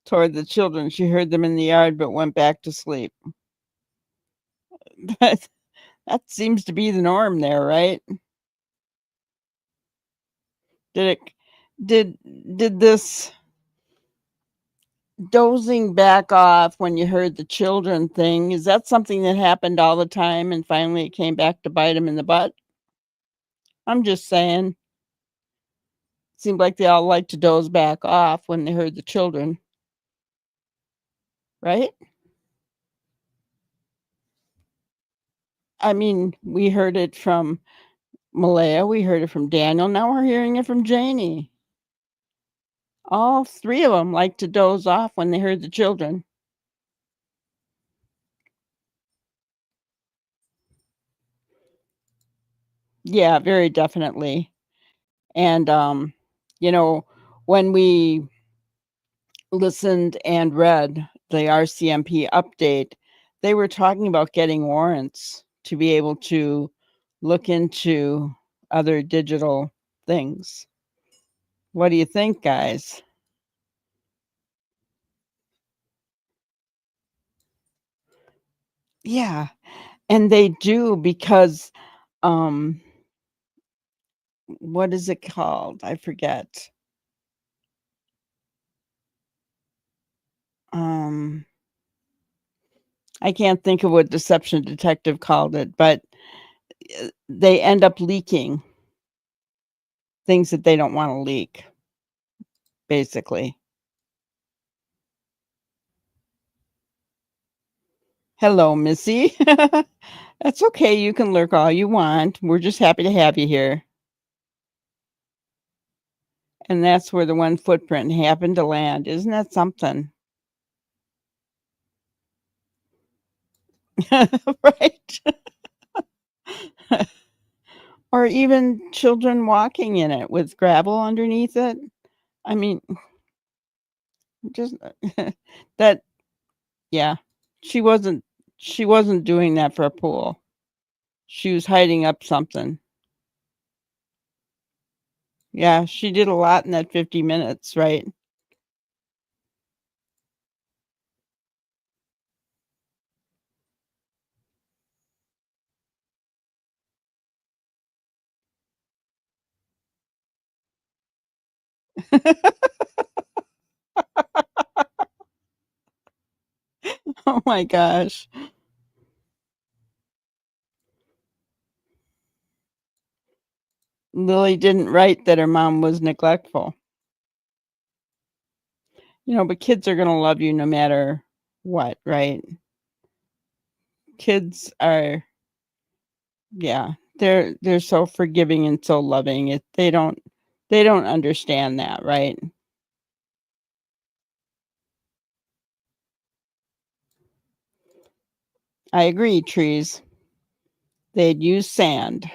toward the children. She heard them in the yard but went back to sleep. That seems to be the norm there, right? Did this dozing back off when you heard the children thing, is that something that happened all the time and finally it came back to bite them in the butt? I'm just saying. Seemed like they all like to doze back off when they heard the children. Right? I mean, we heard it from Malaya, we heard it from Daniel, now we're hearing it from Janie. All three of them like to doze off when they heard the children. Yeah, very definitely. And when we listened and read the RCMP update, they were talking about getting warrants to be able to look into other digital things. What do you think, guys? Yeah, and they do because what is it called? I forget. I can't think of what Deception Detective called it, but they end up leaking things that they don't want to leak, basically. Hello, Missy. That's okay. You can lurk all you want. We're just happy to have you here. And that's where the one footprint happened to land. Isn't that something? Right? Or even children walking in it with gravel underneath it. I mean, just that, yeah. She wasn't doing that for a pool. She was hiding up something. Yeah, she did a lot in that 50 minutes, right? Oh my gosh. Lily didn't write that her mom was neglectful. But kids are going to love you no matter what, right? Kids are, yeah, they're so forgiving and so loving. They don't understand that, right? I agree, Trees. They'd use sand.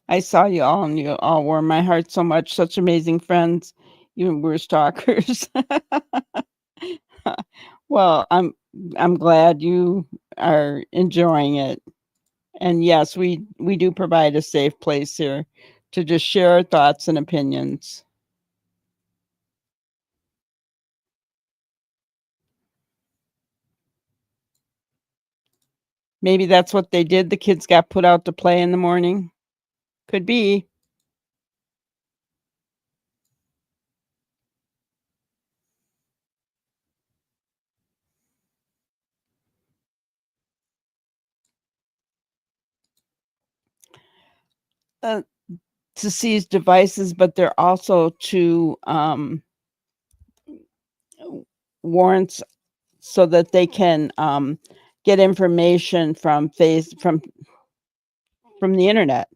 I saw you all, and you all warmed my heart so much. Such amazing friends, even worse stalkers. Well, I'm glad you are enjoying it. And yes, we do provide a safe place here to just share our thoughts and opinions. Maybe that's what they did. The kids got put out to play in the morning. Could be. To seize devices, but they're also to warrants so that they can get information from from the internet,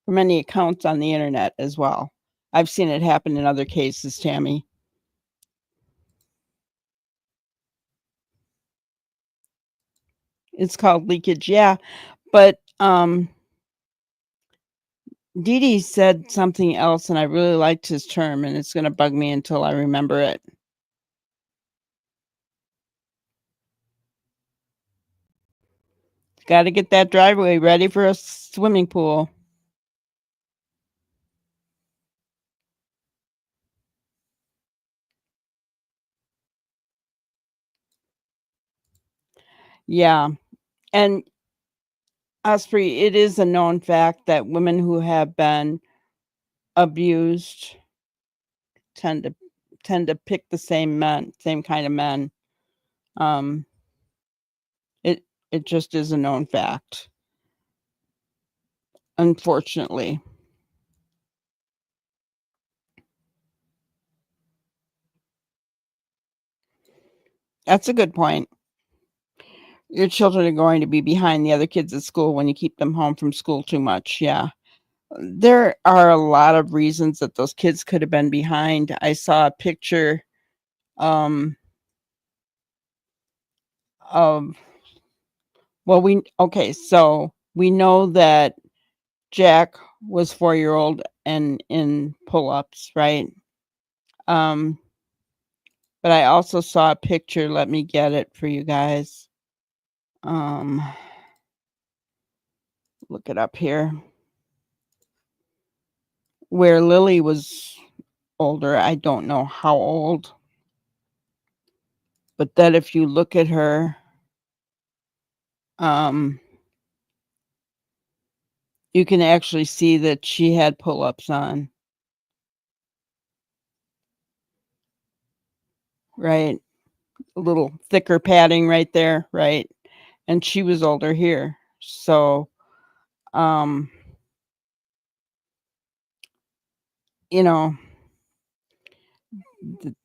from any accounts on the internet as well. I've seen it happen in other cases, Tammy. It's called leakage, yeah. But Dee Dee said something else, and I really liked his term, and it's going to bug me until I remember it. Got to get that driveway ready for a swimming pool. Yeah. And Osprey, it is a known fact that women who have been abused tend to pick the same kind of men. It just is a known fact, unfortunately. That's a good point. Your children are going to be behind the other kids at school when you keep them home from school too much. Yeah. There are a lot of reasons that those kids could have been behind. I saw a picture of so we know that Jack was 4-year-old and in pull-ups, right? But I also saw a picture, let me get it for you guys. Look it up here. Where Lily was older, I don't know how old. But that if you look at her, you can actually see that she had pull-ups on. Right? A little thicker padding right there, right? And she was older here. So,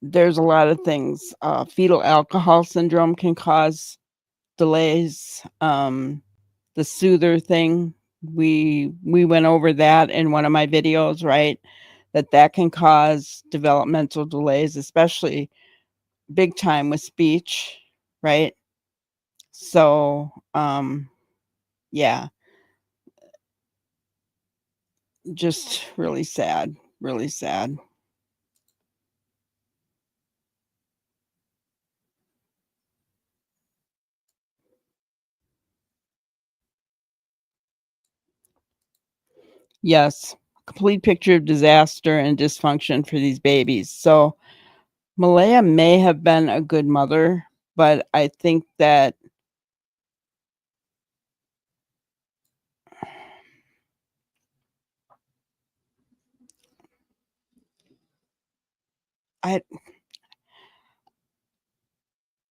there's a lot of things. Fetal alcohol syndrome can cause delays. The soother thing, we went over that in one of my videos, right? That can cause developmental delays, especially big time with speech, right? So, yeah, just really sad, really sad. Yes, complete picture of disaster and dysfunction for these babies. So Malaya may have been a good mother, but I think that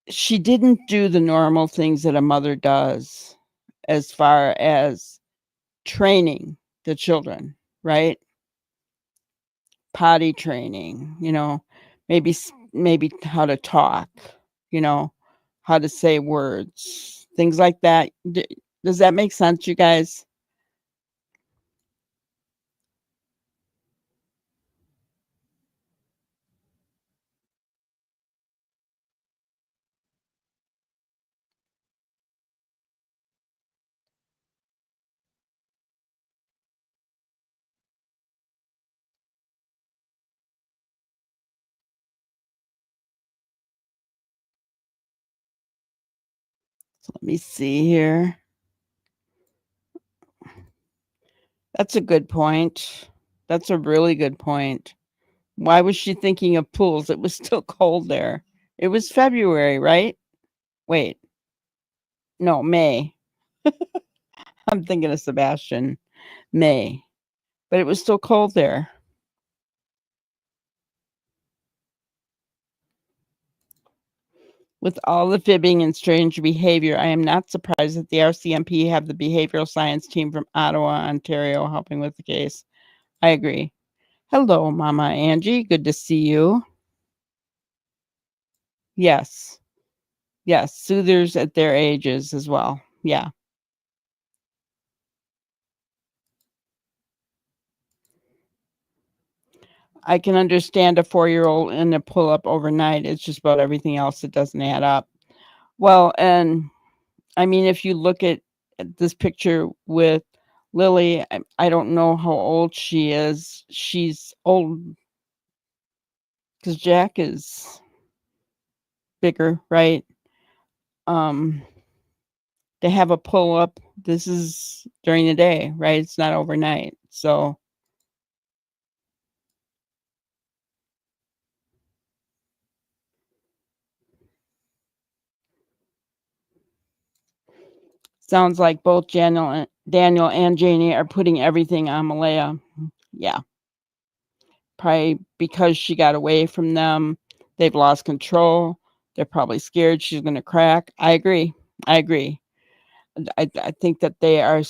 she didn't do the normal things that a mother does as far as training the children, right? Potty training, maybe how to talk, how to say words, things like that. Does that make sense, you guys? So let me see here. That's a good point. That's a really good point. Why was she thinking of pools? It was still cold there. It was February, right? Wait. No, May. I'm thinking of Sebastian. May. But it was still cold there. With all the fibbing and strange behavior, I am not surprised that the RCMP have the behavioral science team from Ottawa, Ontario, helping with the case. I agree. Hello, Mama Angie. Good to see you. Yes. Yes. Soothers at their ages as well. Yeah. I can understand a 4-year-old in a pull-up overnight. It's just about everything else that doesn't add up. Well, and I mean, if you look at this picture with Lily, I don't know how old she is. She's old because Jack is bigger, right? They have a pull-up. This is during the day, right? It's not overnight. So sounds like both Daniel and Janie are putting everything on Malaya. Yeah. Probably because she got away from them. They've lost control. They're probably scared she's going to crack. I agree. I think that they are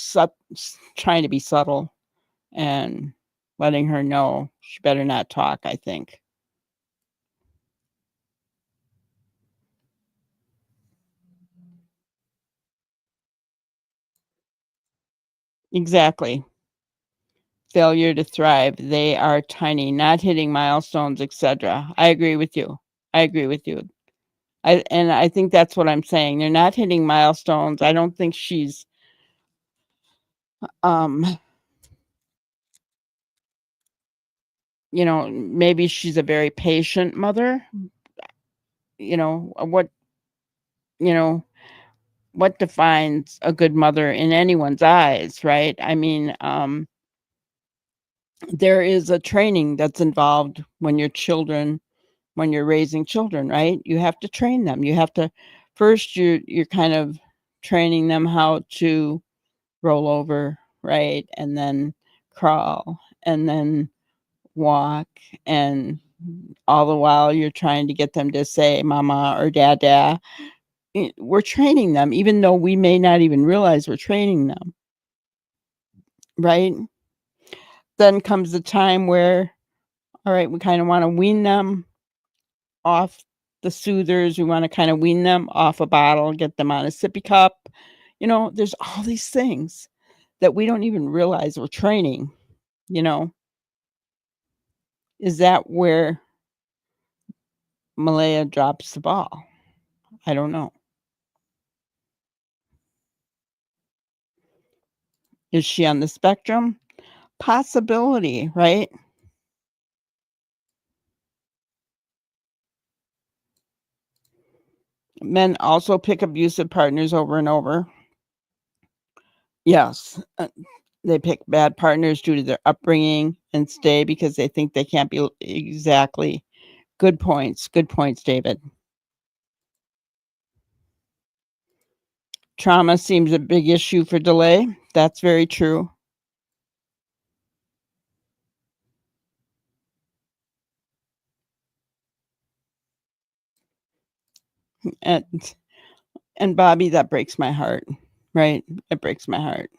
trying to be subtle and letting her know she better not talk, I think. Exactly. Failure to thrive. They are tiny, not hitting milestones, etc. I agree with you. I think that's what I'm saying. They're not hitting milestones. I don't think she's maybe she's a very patient mother. You know, you know, what defines a good mother in anyone's eyes, right? I mean, there is a training that's involved when you're raising children, right? You have to train them. You have to first you're kind of training them how to roll over, right? And then crawl and then walk, and all the while you're trying to get them to say mama or dada. We're training them even though we may not even realize we're training them, right? Then comes the time where, all right, we kind of want to wean them off the soothers. We want to kind of wean them off a bottle, get them on a sippy cup. There's all these things that we don't even realize we're training. Is that where Malaya drops the ball? I don't know. Is she on the spectrum? Possibility, right? Men also pick abusive partners over and over. Yes. They pick bad partners due to their upbringing and stay because they think they can't be exactly. Good points, David. Trauma seems a big issue for delay. That's very true. And Bobby, that breaks my heart, right? It breaks my heart.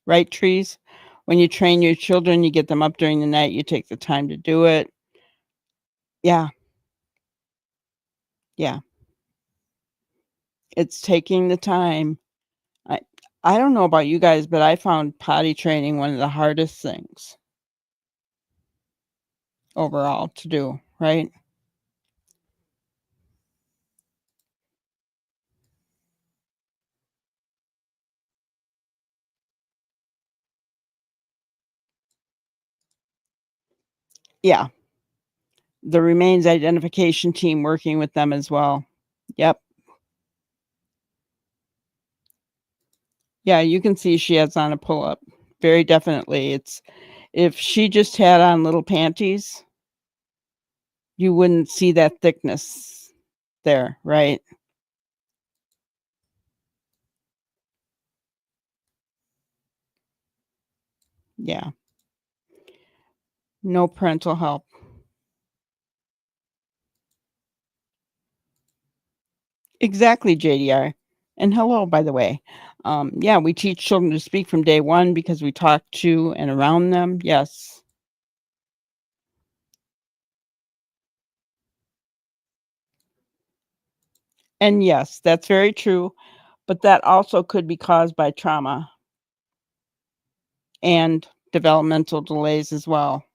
right, Trees? When you train your children, you get them up during the night, you take the time to do it. Yeah. Yeah. It's taking the time. I I don't know about you guys, but I found potty training one of the hardest things overall to do, right? Yeah. The remains identification team working with them as well. Yep. Yeah, you can see she has on a pull-up. Very definitely. It's if she just had on little panties, you wouldn't see that thickness there, right? Yeah. No parental help. Exactly, JDR. And hello, by the way. Yeah, we teach children to speak from day one because we talk to and around them. Yes. And yes, that's very true. But that also could be caused by trauma and developmental delays as well.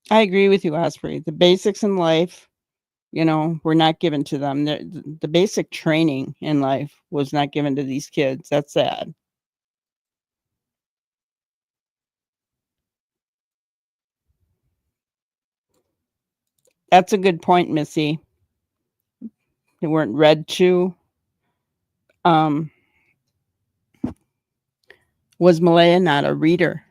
I agree with you, Osprey. The basics in life, were not given to them. The basic training in life was not given to these kids. That's sad. That's a good point, Missy. They weren't read to. Was Malaya not a reader?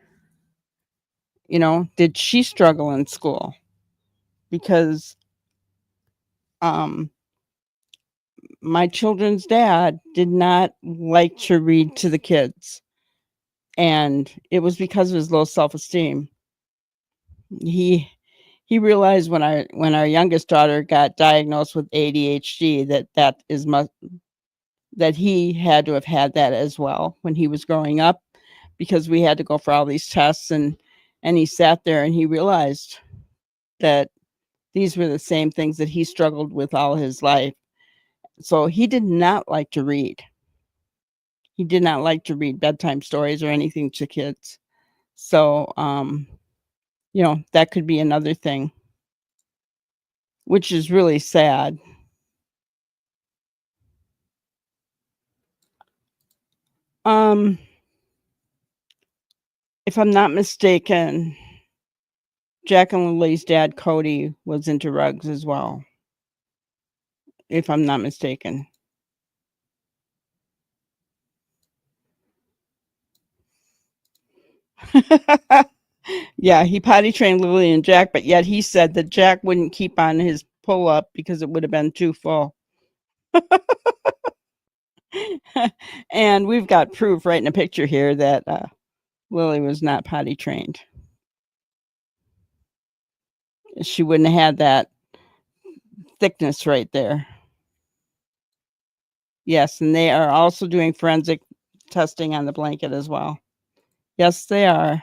Did she struggle in school? Because my children's dad did not like to read to the kids. And it was because of his low self-esteem. He realized when our youngest daughter got diagnosed with ADHD that he had to have had that as well when he was growing up, because we had to go for all these tests, and he sat there and he realized that these were the same things that he struggled with all his life. So he did not like to read. He did not like to read bedtime stories or anything to kids. So that could be another thing, which is really sad. If I'm not mistaken, Jack and Lily's dad, Cody, was into rugs as well. If I'm not mistaken. Yeah, he potty trained Lily and Jack, but yet he said that Jack wouldn't keep on his pull up because it would have been too full. And we've got proof right in a picture here that Lily was not potty trained. She wouldn't have had that thickness right there. Yes, and they are also doing forensic testing on the blanket as well. Yes, they are.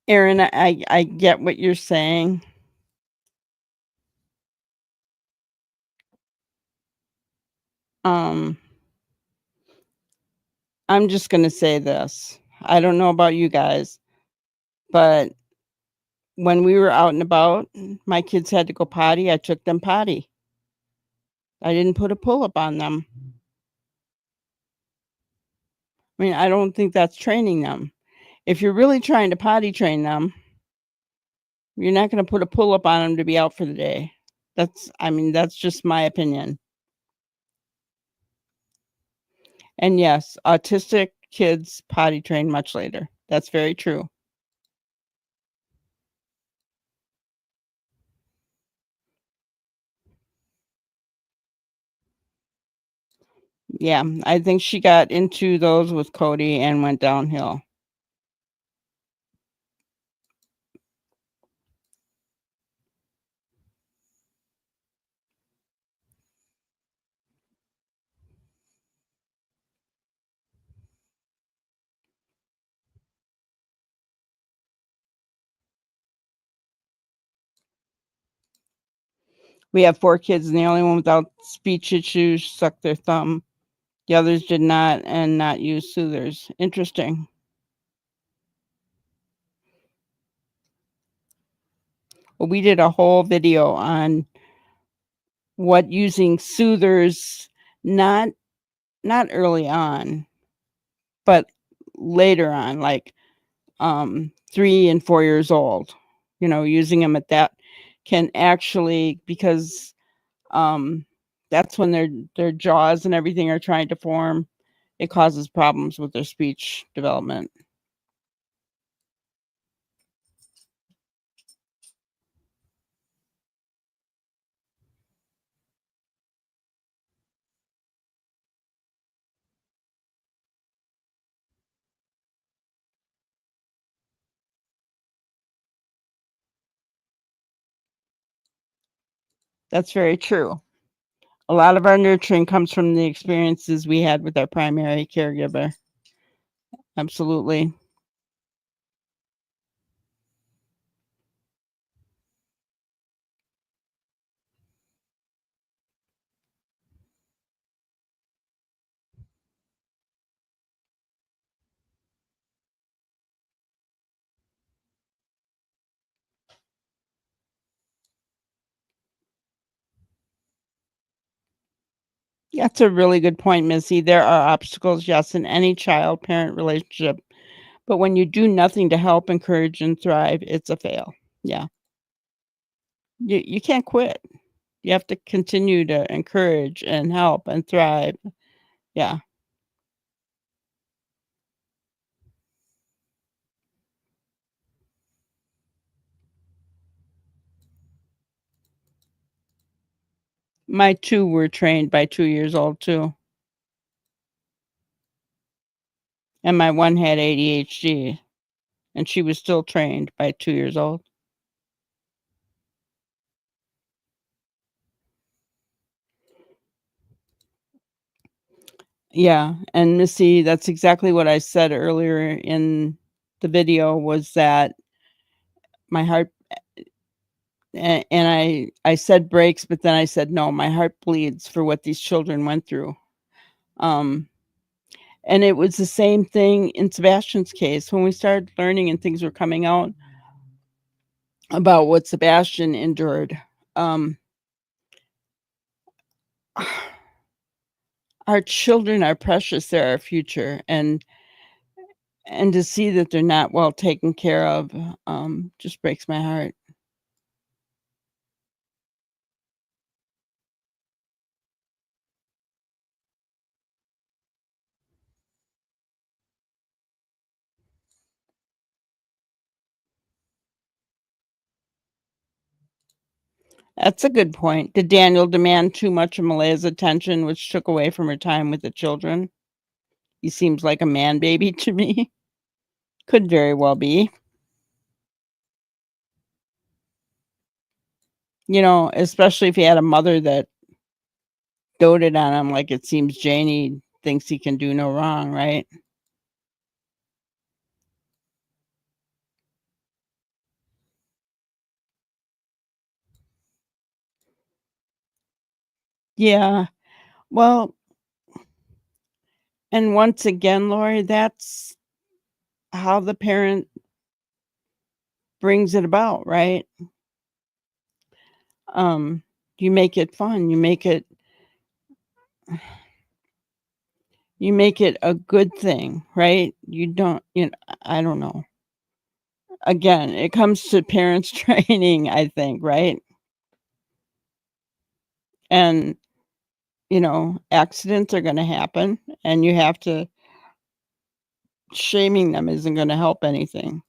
Erin, I get what you're saying. I'm just going to say this. I don't know about you guys, but when we were out and about, my kids had to go potty. I took them potty. I didn't put a pull-up on them. I mean, I don't think that's training them. If you're really trying to potty train them, you're not going to put a pull-up on them to be out for the day. That's just my opinion. And yes, autistic kids potty train much later. That's very true. Yeah, I think she got into those with Cody and went downhill. We have 4 kids, and the only one without speech issues sucked their thumb. The others did not and not use soothers. Interesting. Well, we did a whole video on what using soothers, not early on, but later on, like 3 and 4 years old. Using them at that can actually, because that's when their jaws and everything are trying to form. It causes problems with their speech development. That's very true. A lot of our nurturing comes from the experiences we had with our primary caregiver. Absolutely. That's a really good point, Missy. There are obstacles, yes, in any child-parent relationship, but when you do nothing to help, encourage, and thrive, it's a fail. Yeah. You can't quit. You have to continue to encourage and help and thrive. Yeah. My 2 were trained by 2 years old too, and my 1 had ADHD, and she was still trained by 2 years old. Yeah, and Missy, that's exactly what I said earlier in the video, was that my heart and I said breaks, but then I said, "No, my heart bleeds for what these children went through." Um, and it was the same thing in Sebastian's case when we started learning and things were coming out about what Sebastian endured. Our children are precious, they're our future, and to see that they're not well taken care of, just breaks my heart. That's a good point. Did Daniel demand too much of Malaya's attention, which took away from her time with the children? He seems like a man baby to me. Could very well be. Especially if he had a mother that doted on him, like it seems Janie thinks he can do no wrong, right? Yeah. Well, and once again, Lori, that's how the parent brings it about, right? Um, you make it fun. You make it a good thing, right? I don't know. Again, it comes to parents training, I think, right? And, accidents are going to happen, and you have to, shaming them isn't going to help anything.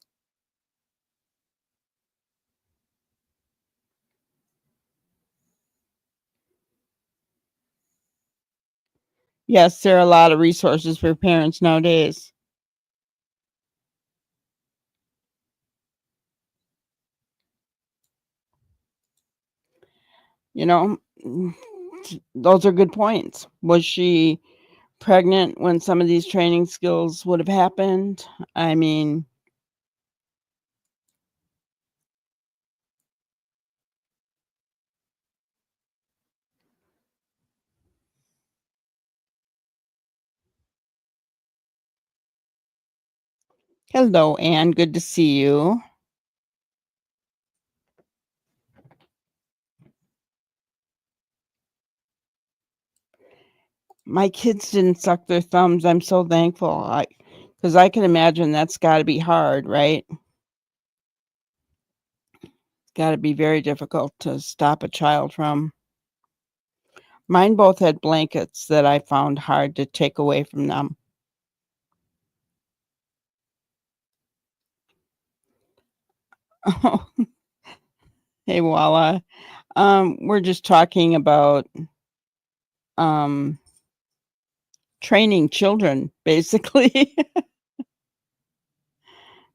Yes, there are a lot of resources for parents nowadays. You know, those are good points. Was she pregnant when some of these training skills would have happened? I mean, hello, Anne. Good to see you. My kids didn't suck their thumbs. I'm so thankful. Because I can imagine that's got to be hard, right? It's got to be very difficult to stop a child from. Mine both had blankets that I found hard to take away from them. Hey, Walla. We're just talking about training children, basically.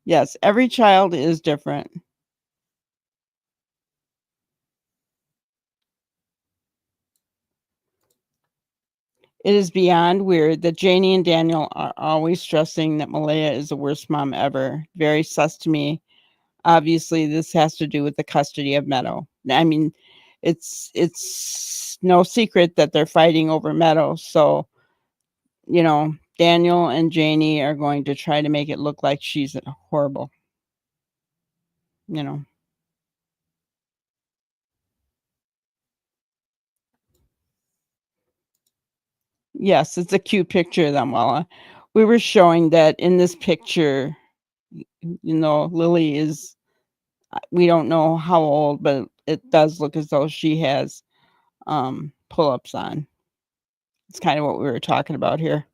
Yes, every child is different. It is beyond weird that Janie and Daniel are always stressing that Malaya is the worst mom ever. Very sus to me. Obviously, this has to do with the custody of Meadow. I mean, it's no secret that they're fighting over Meadow. So, you know, Daniel and Janie are going to try to make it look like she's horrible. You know. Yes, it's a cute picture of them, Walla. We were showing that in this picture, you know, Lily is, we don't know how old, but it does look as though she has pull-ups on. It's kind of what we were talking about here.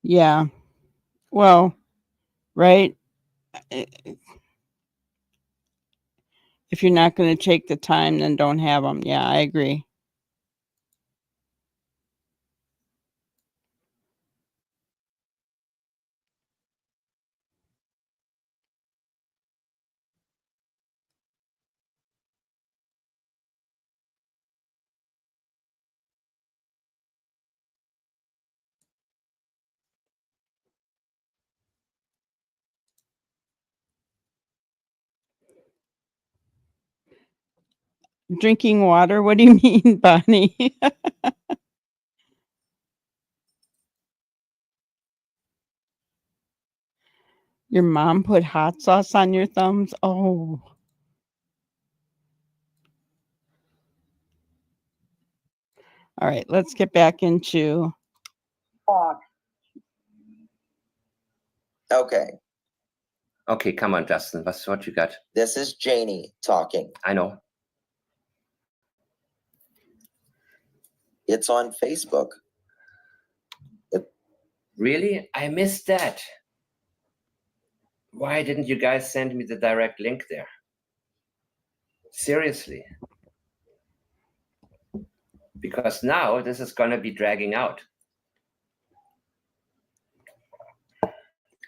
Yeah. Well, right? If you're not going to take the time, then don't have them. Yeah, I agree. Drinking water? What do you mean, Bonnie? Your mom put hot sauce on your thumbs? Oh. All right, let's get back into. Talk. Okay, Okay, come on, Justin. What you got? this is Janie talking. I know. It's on Facebook. Really? I missed that. Why didn't you guys send me the direct link there? Seriously. Because now this is going to be dragging out.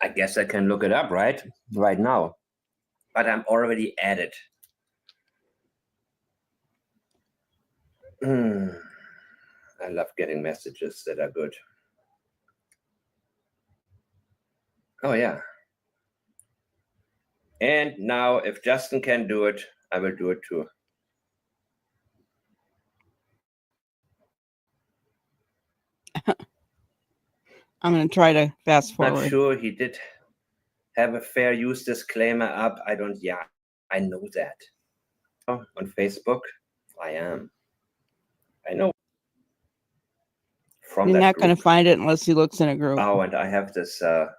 I guess I can look it up, right? Right now. But I'm already at it. I love getting messages that are good. Oh, yeah. And now, if Justin can do it, I will do it too. I'm going to try to fast forward. Not sure he did have a fair use disclaimer up. I know that. Oh, on Facebook, I am. I know. From You're that not going to group. find it unless he looks in a group. Oh, and I have this. No,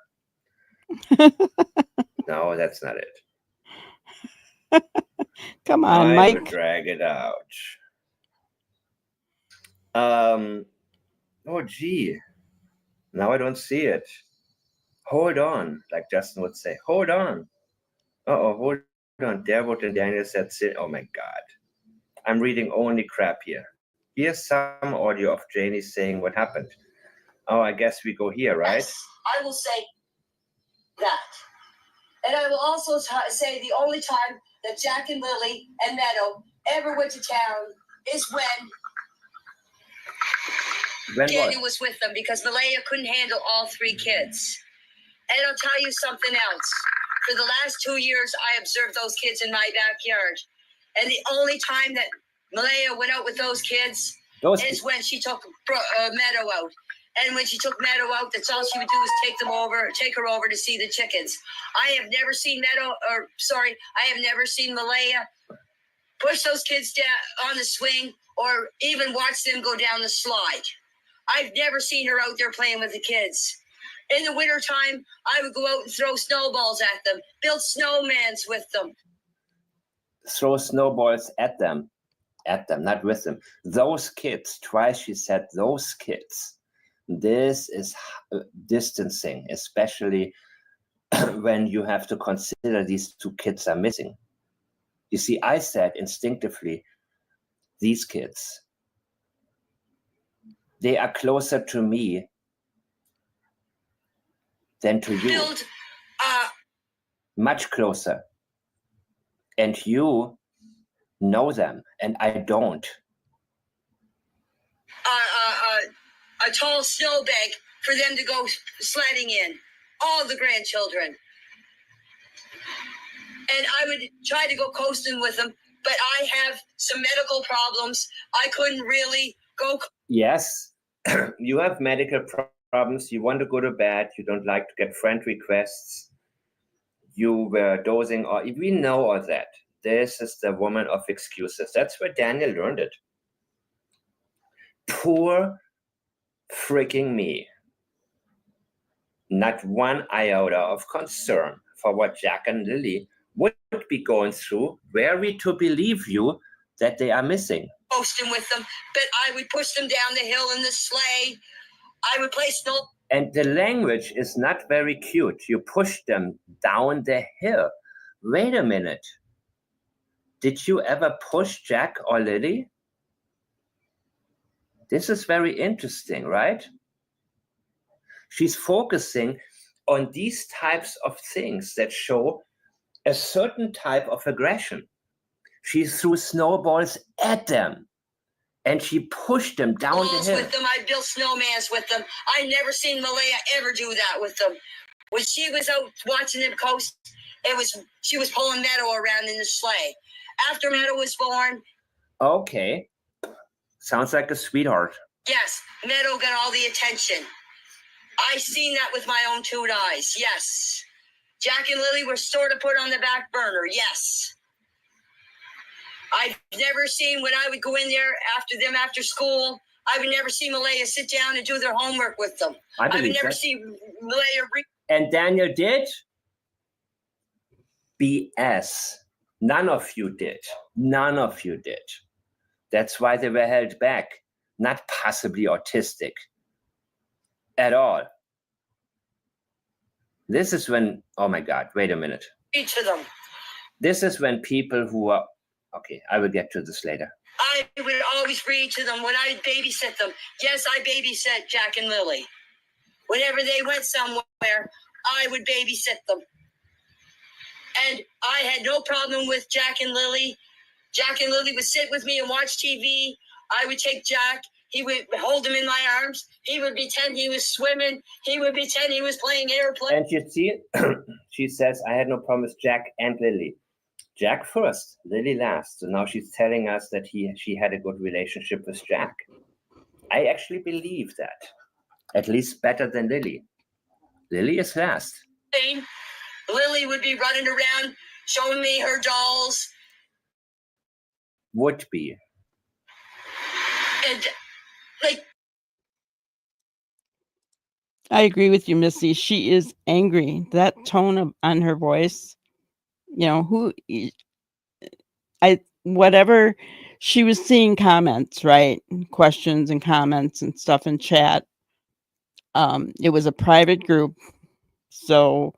that's not it. Come on, I Mike. will drag it out. Oh, gee. Now I don't see it. Hold on, like Justin would say. Hold on. Uh-oh, hold on. There what Daniel said. Oh, my God. I'm reading only crap here. Here's some audio of Janie saying what happened. Oh, I guess we go here, right? Yes, I will say that. And I will also say the only time that Jack and Lily and Meadow ever went to town is when Daniel was with them, because Malaya couldn't handle all 3 kids. And I'll tell you something else. For the last 2 years, I observed those kids in my backyard. And the only time that Malaya went out with those kids is when she took Meadow out. And when she took Meadow out, that's all she would do is take her over to see the chickens. I have never seen I have never seen Malaya push those kids down on the swing or even watch them go down the slide. I've never seen her out there playing with the kids. In the wintertime, I would go out and throw snowballs at them, build snowmans with them. Throw snowballs at them, not with them. Those kids, twice she said those kids. This is distancing, especially when you have to consider these 2 kids are missing. You see, I said instinctively, these kids, they are closer to me than to you. Much closer. And you know them, and I don't. A tall snowbank for them to go sledding in. All the grandchildren. And I would try to go coasting with them, but I have some medical problems. I couldn't really go. Yes, you have medical problems. You want to go to bed. You don't like to get friend requests. You were dozing, or we know all that. This is the woman of excuses. That's where Daniel learned it. Poor freaking me. Not one iota of concern for what Jack and Lily would be going through, were we to believe you that they are missing. Posting with them, but I would push them down the hill in the sleigh. I would play snow. And the language is not very cute. You push them down the hill. Wait a minute. Did you ever push Jack or Lily? This is very interesting, right? She's focusing on these types of things that show a certain type of aggression. She threw snowballs at them and she pushed them down the hill. With them, I built snowmans with them. I never seen Malaya ever do that with them. When she was out watching them coast, she was pulling Meadow around in the sleigh. After Meadow was born. Okay. Sounds like a sweetheart. Yes, Meadow got all the attention. I seen that with my own 2 eyes, yes. Jack and Lily were sort of put on the back burner, yes. I've never seen when I would go in there after school, I would never see Malaya sit down and do their homework with them. I would never see Malaya read. And Daniel did? BS. None of you did. None of you did. That's why they were held back. Not possibly autistic. At all. This is when, oh my God, wait a minute. Each of them. This is when people who are, okay, I will get to this later. I would always read to them when I babysit them. Yes, I babysat Jack and Lily. Whenever they went somewhere, I would babysit them. And I had no problem with Jack and Lily. Jack and Lily would sit with me and watch TV. I would take Jack. He would hold him in my arms. He would pretend he was swimming. He would pretend he was playing airplane. And you see, she says, I had no problem with Jack and Lily. Jack first, Lily last. So now she's telling us that she had a good relationship with Jack. I actually believe that. At least better than Lily. Lily is last. Lily would be running around showing me her dolls. Would be. And like, I agree with you, Missy. She is angry. That tone on her voice, whatever she was seeing comments, right? Questions and comments and stuff in chat. It was a private group, so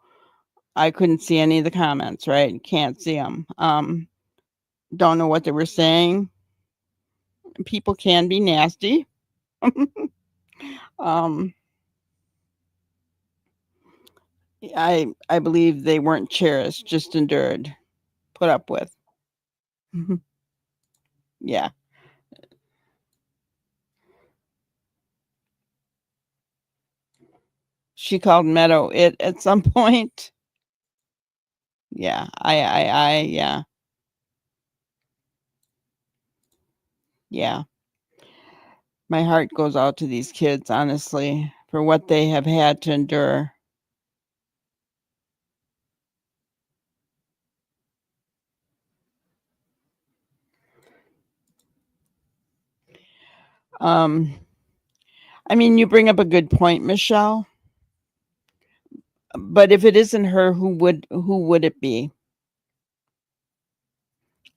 I couldn't see any of the comments, right? Can't see them. Don't know what they were saying. People can be nasty. um, I believe they weren't cherished, just endured, put up with. Yeah. She called Meadow it at some point. Yeah, yeah. Yeah. My heart goes out to these kids, honestly, for what they have had to endure. I mean, you bring up a good point, Michelle. But if it isn't her, who would it be?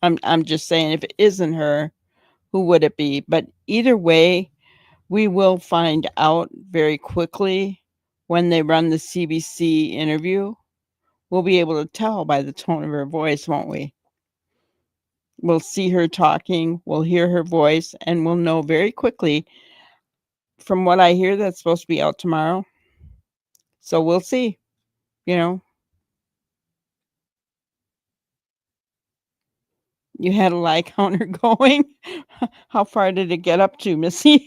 I'm just saying, if it isn't her, who would it be? But either way, we will find out very quickly when they run the CBC interview. We'll be able to tell by the tone of her voice, won't we? We'll see her talking, we'll hear her voice, and we'll know very quickly. From what I hear, that's supposed to be out tomorrow. So we'll see, you know. You had a lie counter going. How far did it get up to, Missy?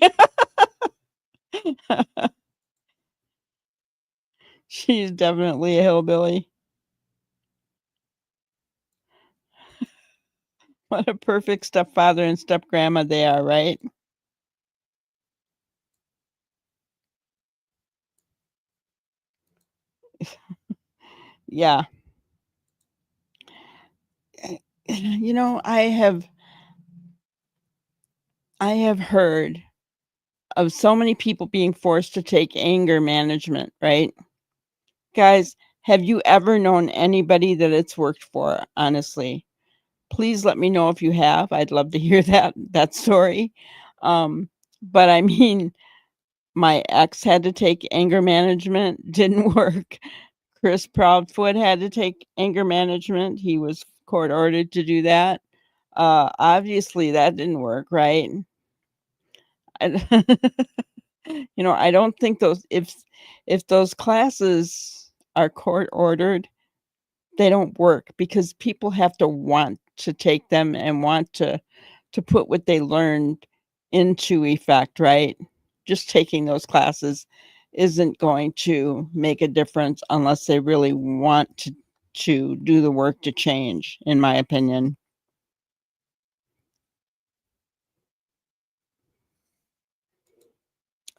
She's definitely a hillbilly. What a perfect stepfather and stepgrandma they are, right? Yeah. You know, I have heard of so many people being forced to take anger management, right? Guys, have you ever known anybody that it's worked for, honestly? Please let me know if you have. I'd love to hear that story. But I mean, my ex had to take anger management, didn't work. Chris Proudfoot had to take anger management. He was court ordered to do that. Obviously that didn't work, right? You know, I don't think those if those classes are court ordered, they don't work because people have to want to take them and want to put what they learned into effect, right? Just taking those classes isn't going to make a difference unless they really want to do the work to change, in my opinion.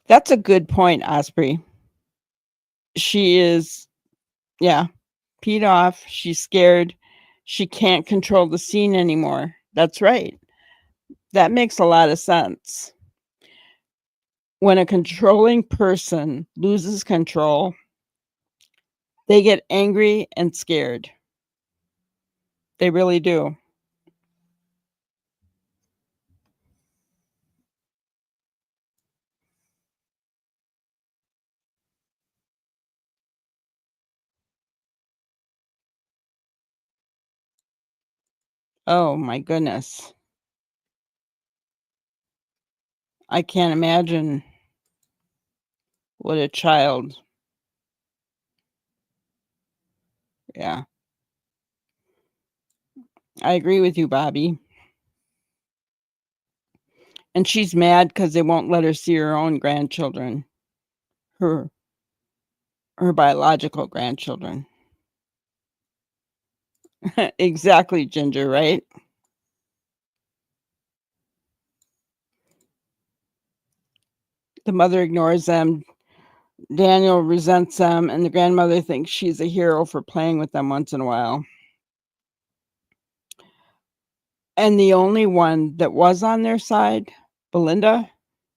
That's a good point, Osprey. She is, yeah, peed off. She's scared. She can't control the scene anymore. That's right. That makes a lot of sense. When a controlling person loses control, they get angry and scared. They really do. Oh my goodness. I can't imagine what a child. Yeah. I agree with you, Bobby. And she's mad because they won't let her see her own grandchildren. Her biological grandchildren. Exactly, Ginger, right? The mother ignores them. Daniel resents them, and the grandmother thinks she's a hero for playing with them once in a while. And the only one that was on their side, Belinda,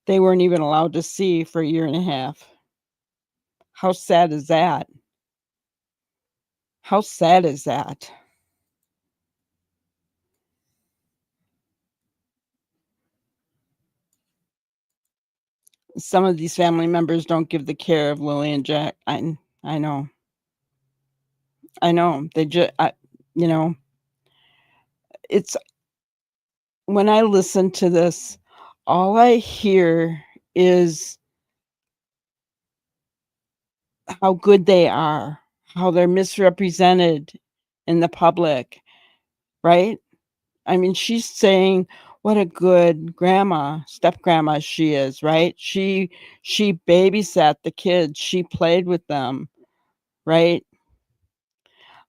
they weren't even allowed to see for a year and a half. How sad is that? How sad is that? some of these family members don't give the care of Lily and Jack. I know. I know. They just, you know, it's when I listen to this, all I hear is how good they are, how they're misrepresented in the public, right? I mean, she's saying what a good grandma, step grandma she is, right? She babysat the kids, she played with them, right?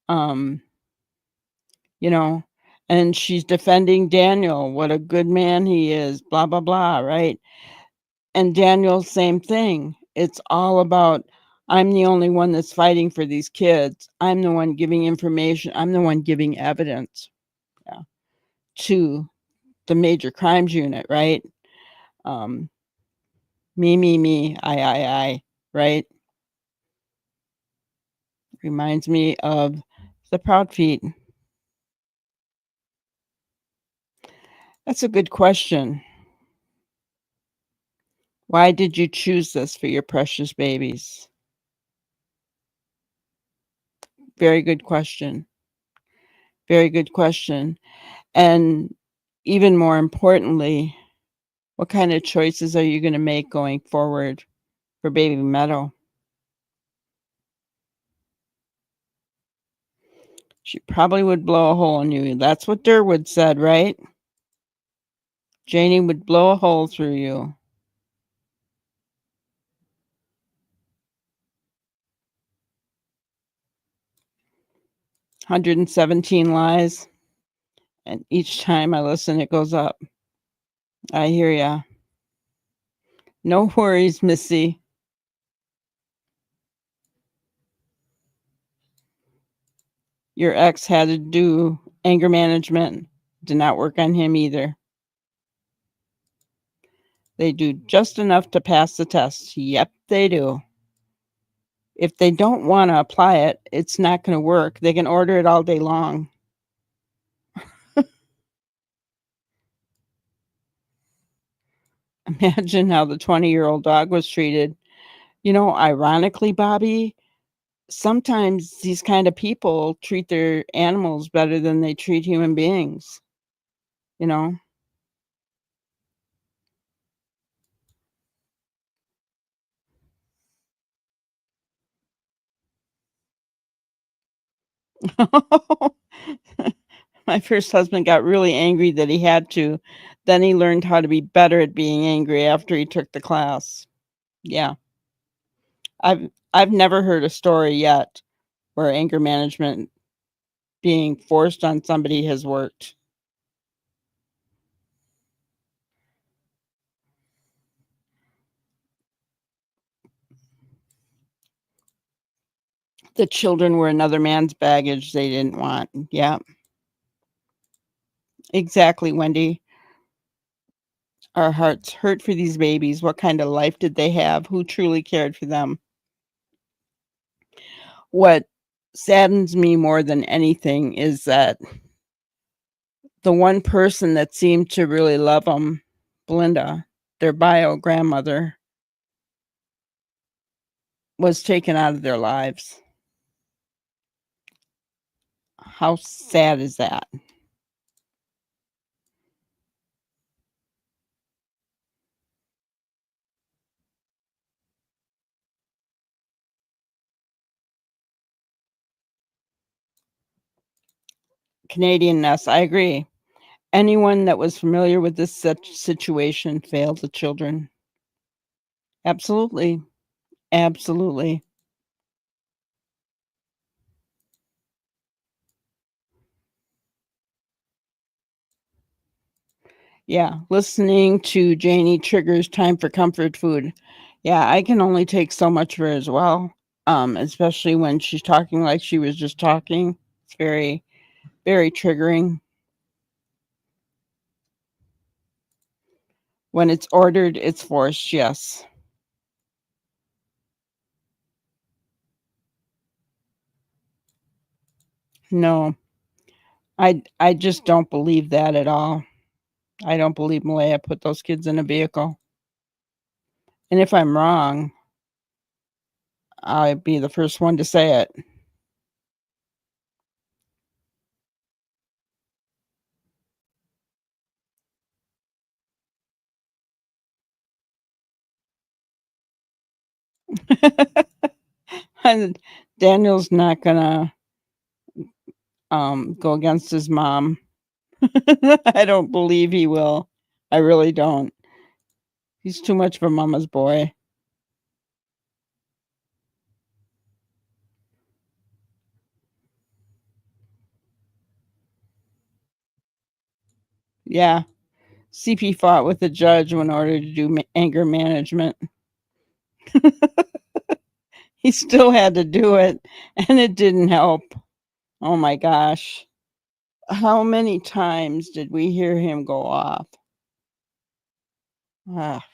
Um, you know, and she's defending Daniel, what a good man he is, blah blah blah, right? And Daniel, same thing. It's all about I'm the only one that's fighting for these kids. I'm the one giving information. I'm the one giving evidence, yeah, to the major crimes unit, right? Um, me, I, right? Reminds me of the Proud Feet. That's a good question. Why did you choose this for your precious babies? Very good question. Very good question. And even more importantly, what kind of choices are you going to make going forward for baby Meadow? She probably would blow a hole in you. That's what Durwood said, right? Janie would blow a hole through you. "117 lies, and each time I listen, it goes up." I hear ya. No worries, Missy. Your ex had to do anger management. Did not work on him either. They do just enough to pass the test. Yep, they do. If they don't want to apply it, it's not going to work. They can order it all day long. Imagine how the 20-year-old dog was treated. You know, ironically, Bobby, sometimes these kind of people treat their animals better than they treat human beings. You know? My first husband got really angry that he had to. Then he learned how to be better at being angry after he took the class. Yeah. I've never heard a story yet where anger management being forced on somebody has worked. The children were another man's baggage they didn't want. Yeah. Exactly, Wendy. Our hearts hurt for these babies. What kind of life did they have? Who truly cared for them? What saddens me more than anything is that the one person that seemed to really love them, Belinda, their bio grandmother, was taken out of their lives. How sad is that? Canadianness, I agree. Anyone that was familiar with this situation failed the children. Absolutely. Absolutely. Yeah, listening to Janie triggers time for comfort food. Yeah, I can only take so much of her as well. Especially when she's talking like she was just talking. It's very, very triggering. When it's ordered, it's forced, yes. No, I just don't believe that at all. I don't believe Malaya put those kids in a vehicle. And if I'm wrong, I'll be the first one to say it. And Daniel's not gonna go against his mom. I don't believe he will. I really don't. He's too much of a mama's boy. Yeah. CP fought with the judge in order to do anger management. He still had to do it, and it didn't help. Oh my gosh. How many times did we hear him go off? Ah.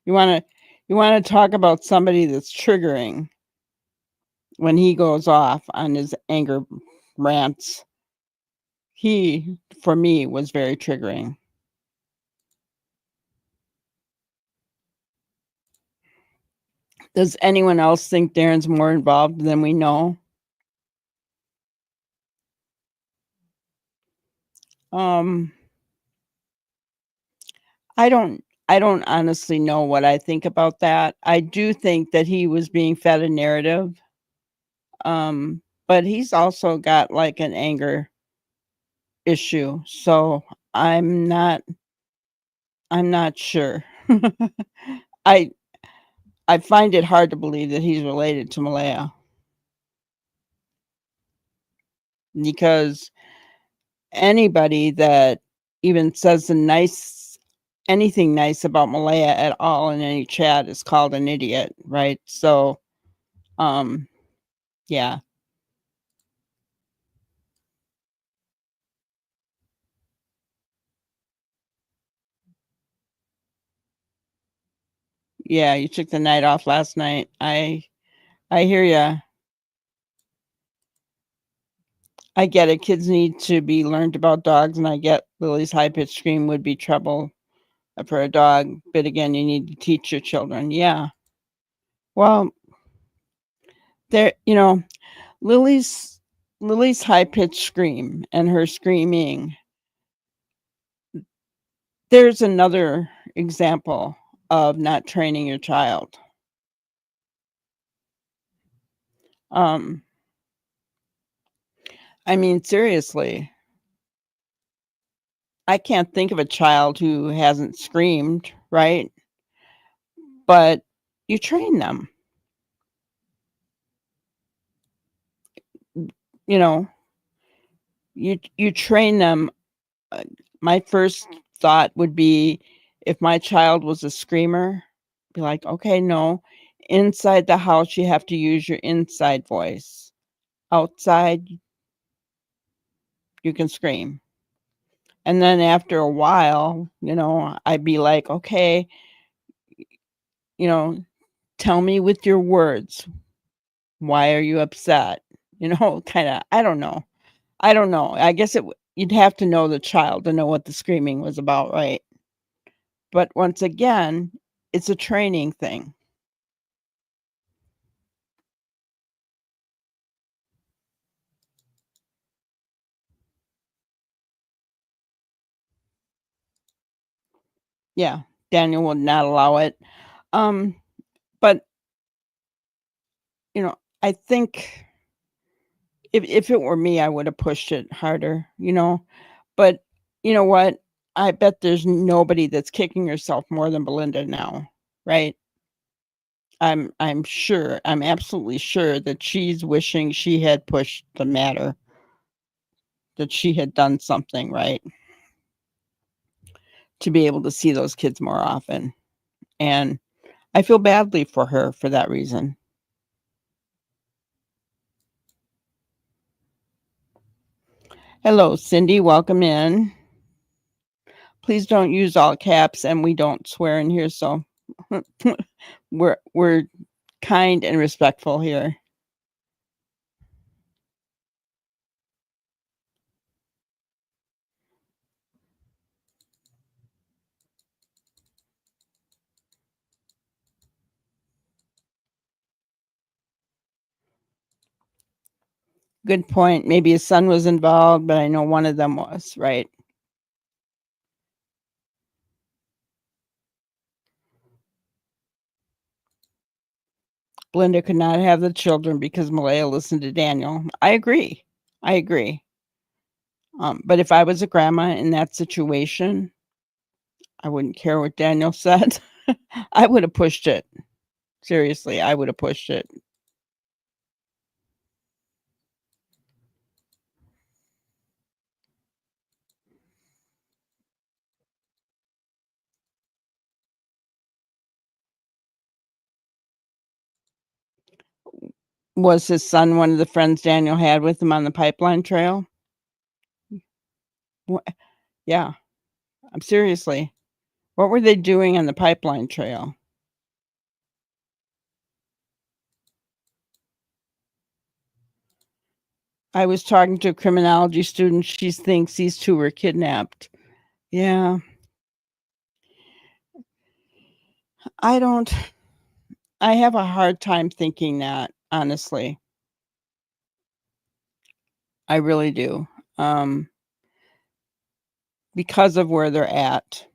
You want to talk about somebody that's triggering when he goes off on his anger rants. He, for me, was very triggering. Does anyone else think Darren's more involved than we know? I don't honestly know what I think about that. I do think that he was being fed a narrative. But he's also got like an anger issue. So I'm not sure. I find it hard to believe that he's related to Malaya. Because anybody that even says anything nice about Malaya at all in any chat is called an idiot, right? So yeah. Yeah, you took the night off last night. I hear ya. I get it. Kids need to be learned about dogs, and I get Lily's high-pitched scream would be trouble for a dog. But again, you need to teach your children. Yeah. Well, there, Lily's high-pitched scream and her screaming. There's another example of not training your child. I mean, seriously, I can't think of a child who hasn't screamed, right? But you train them. You train them. My first thought would be, if my child was a screamer, be like, okay, no, inside the house you have to use your inside voice. Outside you can scream. And then after a while, I'd be like, okay, tell me with your words, why are you upset? Kind of, I don't know. I guess you'd have to know the child to know what the screaming was about, right? But once again, it's a training thing. Yeah, Daniel would not allow it. But I think if it were me, I would have pushed it harder, But you know what? I bet there's nobody that's kicking herself more than Belinda now, right? I'm sure, I'm absolutely sure that she's wishing she had pushed the matter, that she had done something right to be able to see those kids more often. And I feel badly for her for that reason. Hello, Cindy. Welcome in. Please don't use all caps, and we don't swear in here, so we're kind and respectful here. Good point. Maybe his son was involved, but I know one of them was, right? Belinda could not have the children because Malaya listened to Daniel. I agree. But if I was a grandma in that situation, I wouldn't care what Daniel said. I would have pushed it. Seriously, I would have pushed it. Was his son one of the friends Daniel had with him on the pipeline trail? Yeah, I'm seriously. What were they doing on the pipeline trail? I was talking to a criminology student. She thinks these two were kidnapped. Yeah. I have a hard time thinking that, honestly. I really do. Because of where they're at.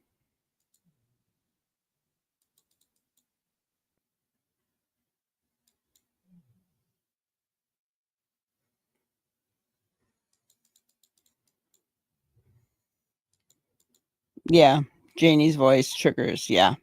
Yeah, Janie's voice triggers, yeah.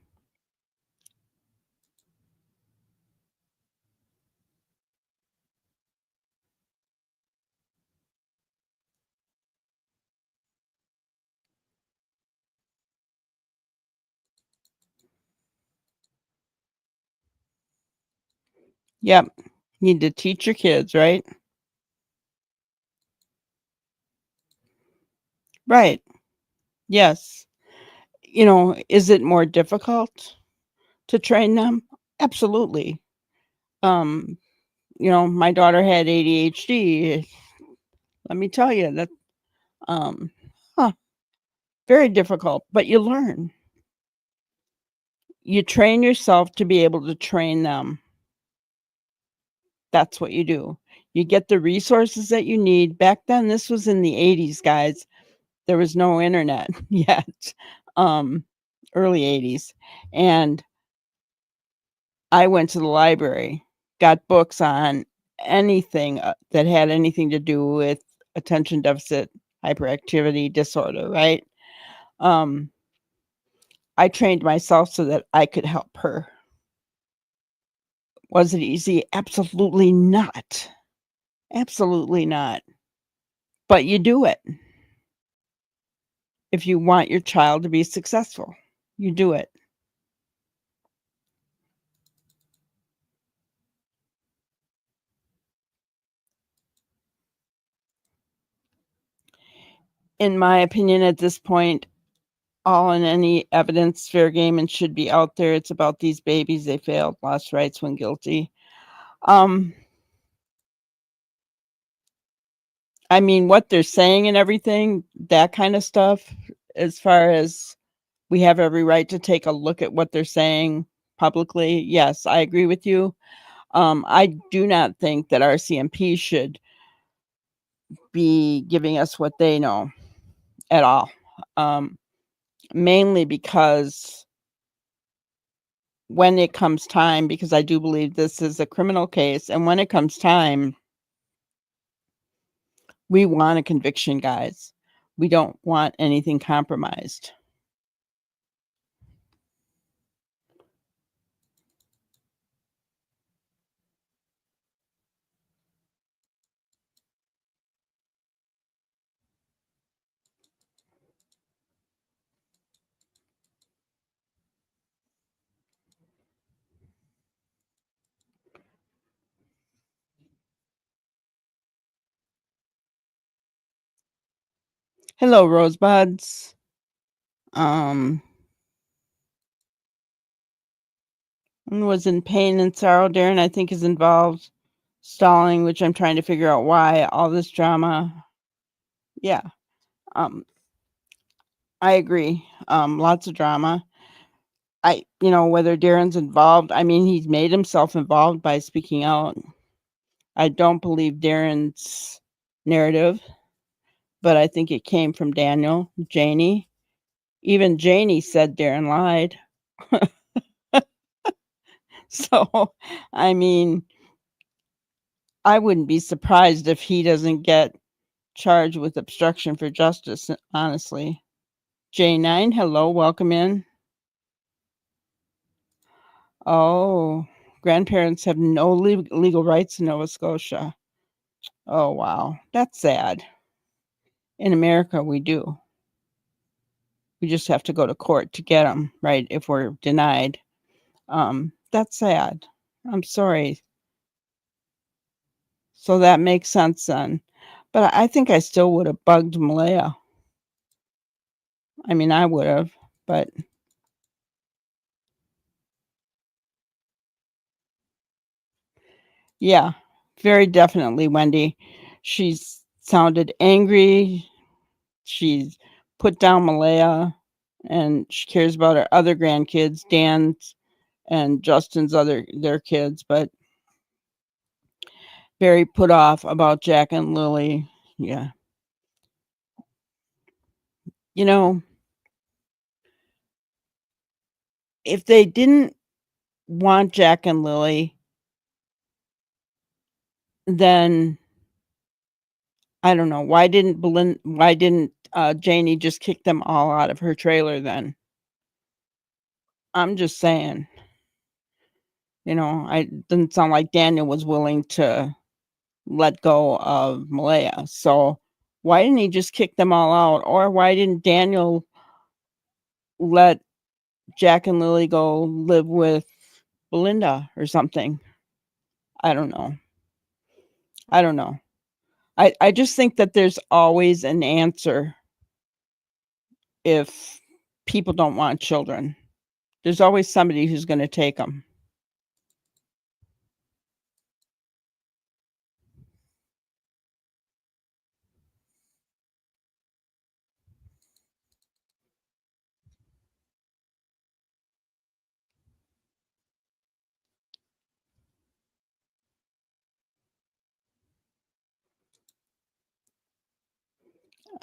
Yep. Need to teach your kids, right? Right. Yes. Is it more difficult to train them? Absolutely. My daughter had ADHD. Let me tell you that um huh, very difficult, but you learn. You train yourself to be able to train them. That's what you do. You get the resources that you need. Back then, this was in the 80s, guys. There was no internet yet. Early 80s. And I went to the library, got books on anything that had anything to do with attention deficit hyperactivity disorder, right? I trained myself so that I could help her. Was it easy? Absolutely not. Absolutely not. But you do it. If you want your child to be successful, you do it. In my opinion, at this point, all and any evidence fair game and should be out there. It's about these babies. They failed, lost rights when guilty. I mean, what they're saying and everything, that kind of stuff, as far as we have every right to take a look at what they're saying publicly. Yes, I agree with you. I do not think that RCMP should be giving us what they know at all. Mainly because when it comes time, because I do believe this is a criminal case, and when it comes time, we want a conviction, guys. We don't want anything compromised. Hello, Rosebuds. Was in pain and sorrow. Darren, I think, is involved. Stalling, which I'm trying to figure out why. All this drama. Yeah. I agree. Lots of drama. Whether Darren's involved, I mean, he's made himself involved by speaking out. I don't believe Darren's narrative, but I think it came from Daniel, Janie. Even Janie said Darren lied. So, I mean, I wouldn't be surprised if he doesn't get charged with obstruction for justice, honestly. J9, hello, welcome in. Oh, grandparents have no legal rights in Nova Scotia. Oh, wow. That's sad. In America, we do. We just have to go to court to get them, right? If we're denied. That's sad. I'm sorry. So that makes sense then. But I think I still would have bugged Malaya. I mean, I would have, but yeah, very definitely, Wendy. She's sounded angry. She's put down Malaya, and she cares about her other grandkids, Dan's and Justin's their kids, but very put off about Jack and Lily. Yeah. You know, if they didn't want Jack and Lily, then I don't know. Why didn't Janie just kick them all out of her trailer then? I'm just saying. I didn't sound like Daniel was willing to let go of Malaya. So why didn't he just kick them all out? Or why didn't Daniel let Jack and Lily go live with Belinda or something? I don't know. I just think that there's always an answer if people don't want children. There's always somebody who's going to take them.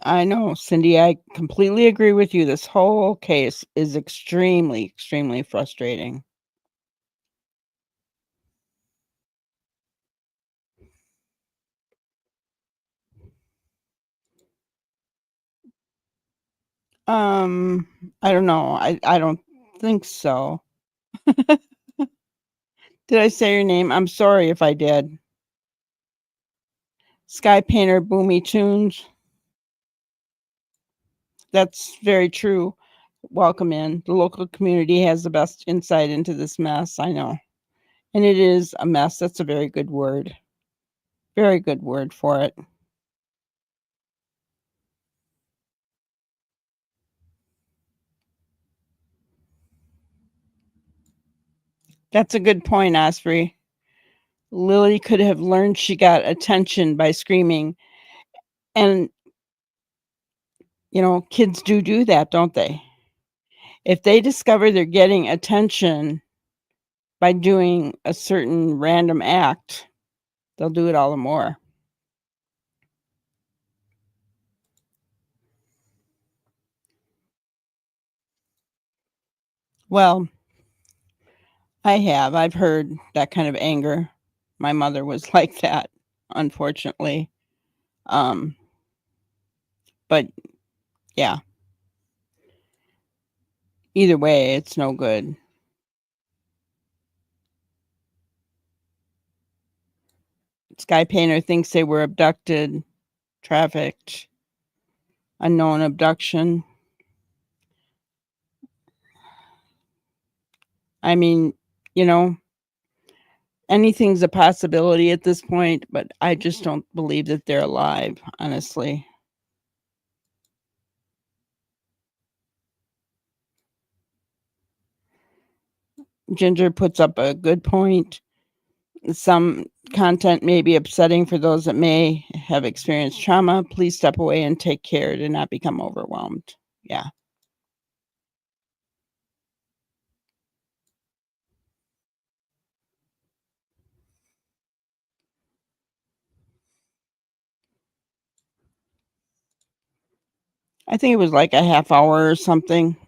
I know, Cindy, I completely agree with you. This whole case is extremely, extremely frustrating. I don't know. I don't think so. Did I say your name? I'm sorry if I did. Sky Painter Boomy Tunes. That's very true. Welcome in. The local community has the best insight into this mess. I know. And it is a mess. That's a very good word. Very good word for it. That's a good point, Osprey. Lily could have learned she got attention by screaming. And, kids do that, don't they? If they discover they're getting attention by doing a certain random act, they'll do it all the more. Well, I've heard that kind of anger. My mother was like that, unfortunately. But yeah, either way, it's no good. Sky Painter thinks they were abducted, trafficked, unknown abduction. I mean, anything's a possibility at this point, but I just don't believe that they're alive, honestly. Ginger puts up a good point. Some content may be upsetting for those that may have experienced trauma. Please step away and take care to not become overwhelmed. Yeah. I think it was like a half hour or something.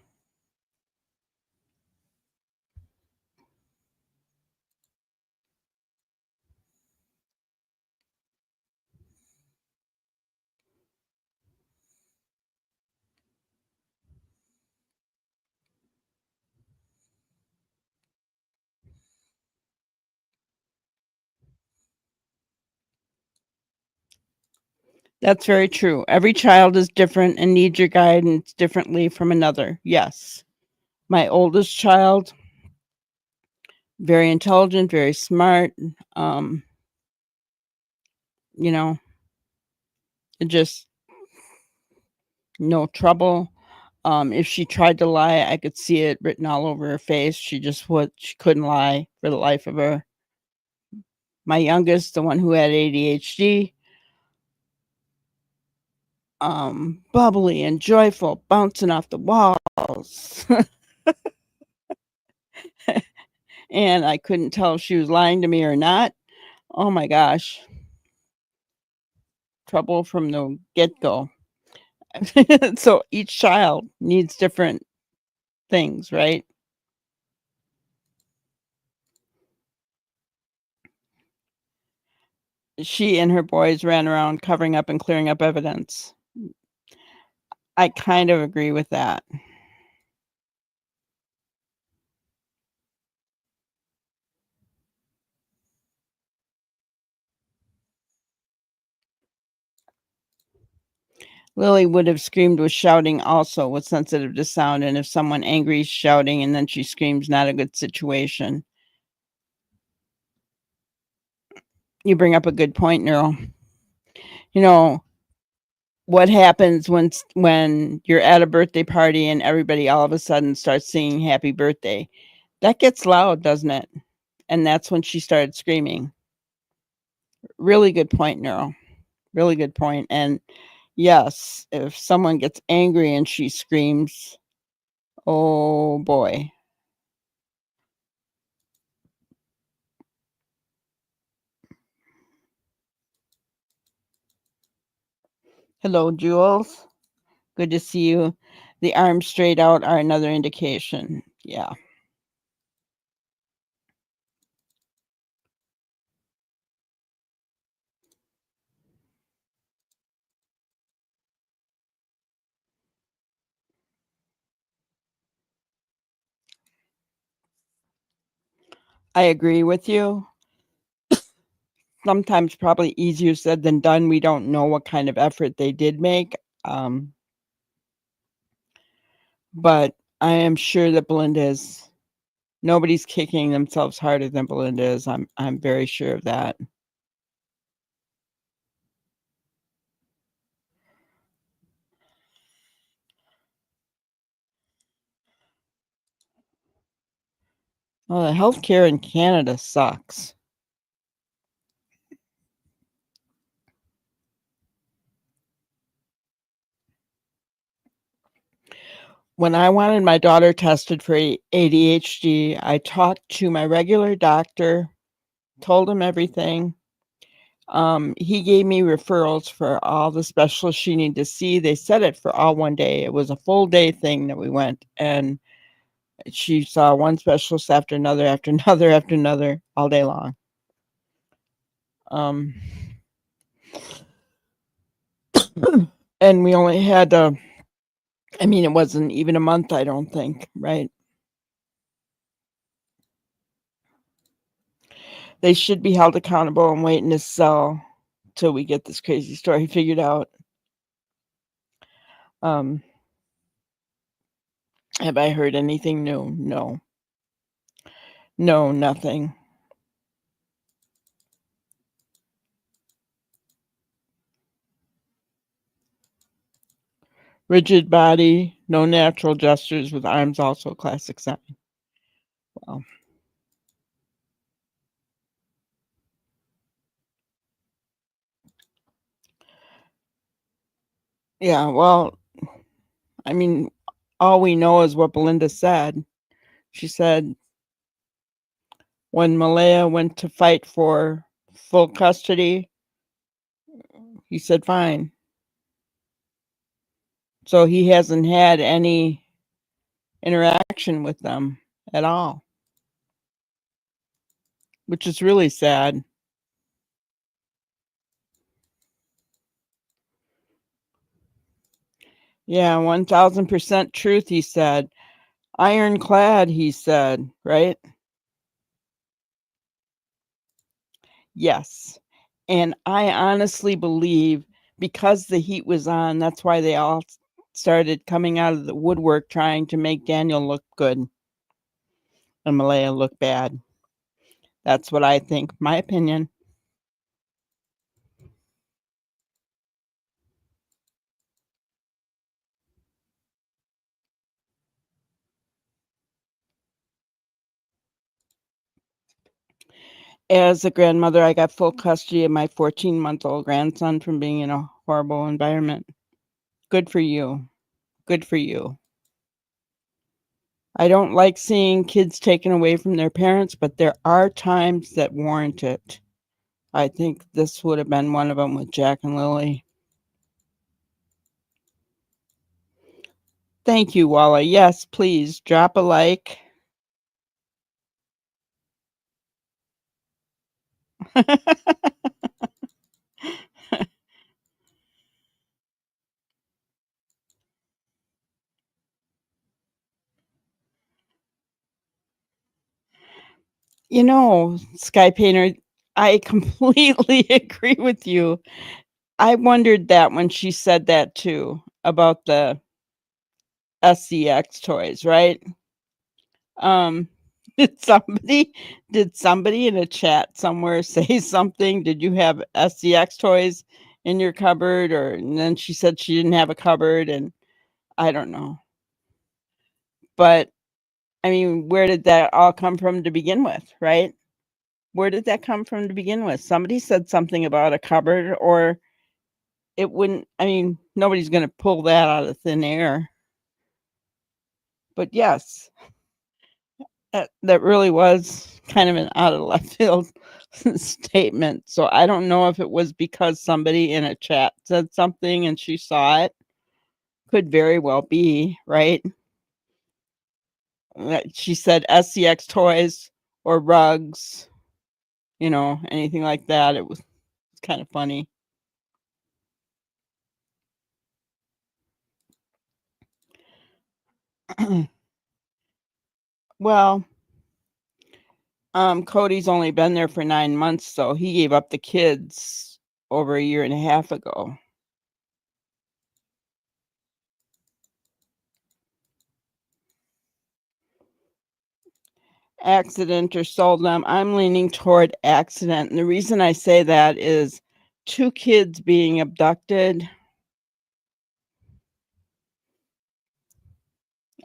That's very true. Every child is different and needs your guidance differently from another. Yes. My oldest child, very intelligent, very smart. You know, just no trouble. If she tried to lie, I could see it written all over her face. She couldn't lie for the life of her. My youngest, the one who had ADHD, bubbly and joyful, bouncing off the walls. And I couldn't tell if she was lying to me or not. Oh my gosh. Trouble from the get-go. So each child needs different things, right? She and her boys ran around covering up and clearing up evidence. I kind of agree with that. Lily would have screamed with shouting also, was sensitive to sound, and if someone angry is shouting and then she screams, not a good situation. You bring up a good point, Neural. You know, what happens when you're at a birthday party and everybody all of a sudden starts singing happy birthday? That gets loud, doesn't it? And that's when she started screaming. Really good point, Neural. Really good point. And yes, if someone gets angry and she screams, oh boy. Hello, Jules. Good to see you. The arms straight out are another indication. Yeah. I agree with you. Sometimes probably easier said than done. We don't know what kind of effort they did make. But I am sure that Belinda is, nobody's kicking themselves harder than Belinda is. I'm very sure of that. Well, the healthcare in Canada sucks. When I wanted my daughter tested for ADHD, I talked to my regular doctor, told him everything. He gave me referrals for all the specialists she needed to see. They set it for all one day. It was a full day thing that we went, and she saw one specialist after another, after another, after another, all day long. And we only had, I mean, it wasn't even a month, I don't think, right? They should be held accountable and wait in a cell till we get this crazy story figured out. Have I heard anything new? No. No, nothing. Rigid body, no natural gestures with arms, also a classic sign. Well, yeah, well, I mean, all we know is what Belinda said. She said when Malaya went to fight for full custody, he said, fine. So he hasn't had any interaction with them at all, which is really sad. Yeah, 1000% truth, he said. Ironclad, he said, right? Yes. And I honestly believe because the heat was on, that's why they all started coming out of the woodwork trying to make Daniel look good and Malaya look bad. That's what I think. My opinion. As a grandmother, I got full custody of my 14-month-old grandson from being in a horrible environment. Good for you. Good for you. I don't like seeing kids taken away from their parents, but there are times that warrant it. I think this would have been one of them with Jack and Lily. Thank you, Walla. Yes, please drop a like. You know, Sky Painter, I completely agree with you. I wondered that when she said that too about the SCX toys, right? Um, did somebody in a chat somewhere say something? Did you have SCX toys in your cupboard? And then she said she didn't have a cupboard, and I don't know. But I mean, where did that all come from to begin with, right? Where did that come from to begin with? Somebody said something about a cupboard, or it wouldn't. I mean, nobody's going to pull that out of thin air. But yes, that really was kind of an out of left field statement. So I don't know if it was because somebody in a chat said something and she saw it. Could very well be, right? She said SCX toys or rugs, anything like that. It was kind of funny. Well, Cody's only been there for 9 months, so he gave up the kids over a year and a half ago. Accident or sold them. I'm leaning toward accident. And the reason I say that is 2 kids being abducted.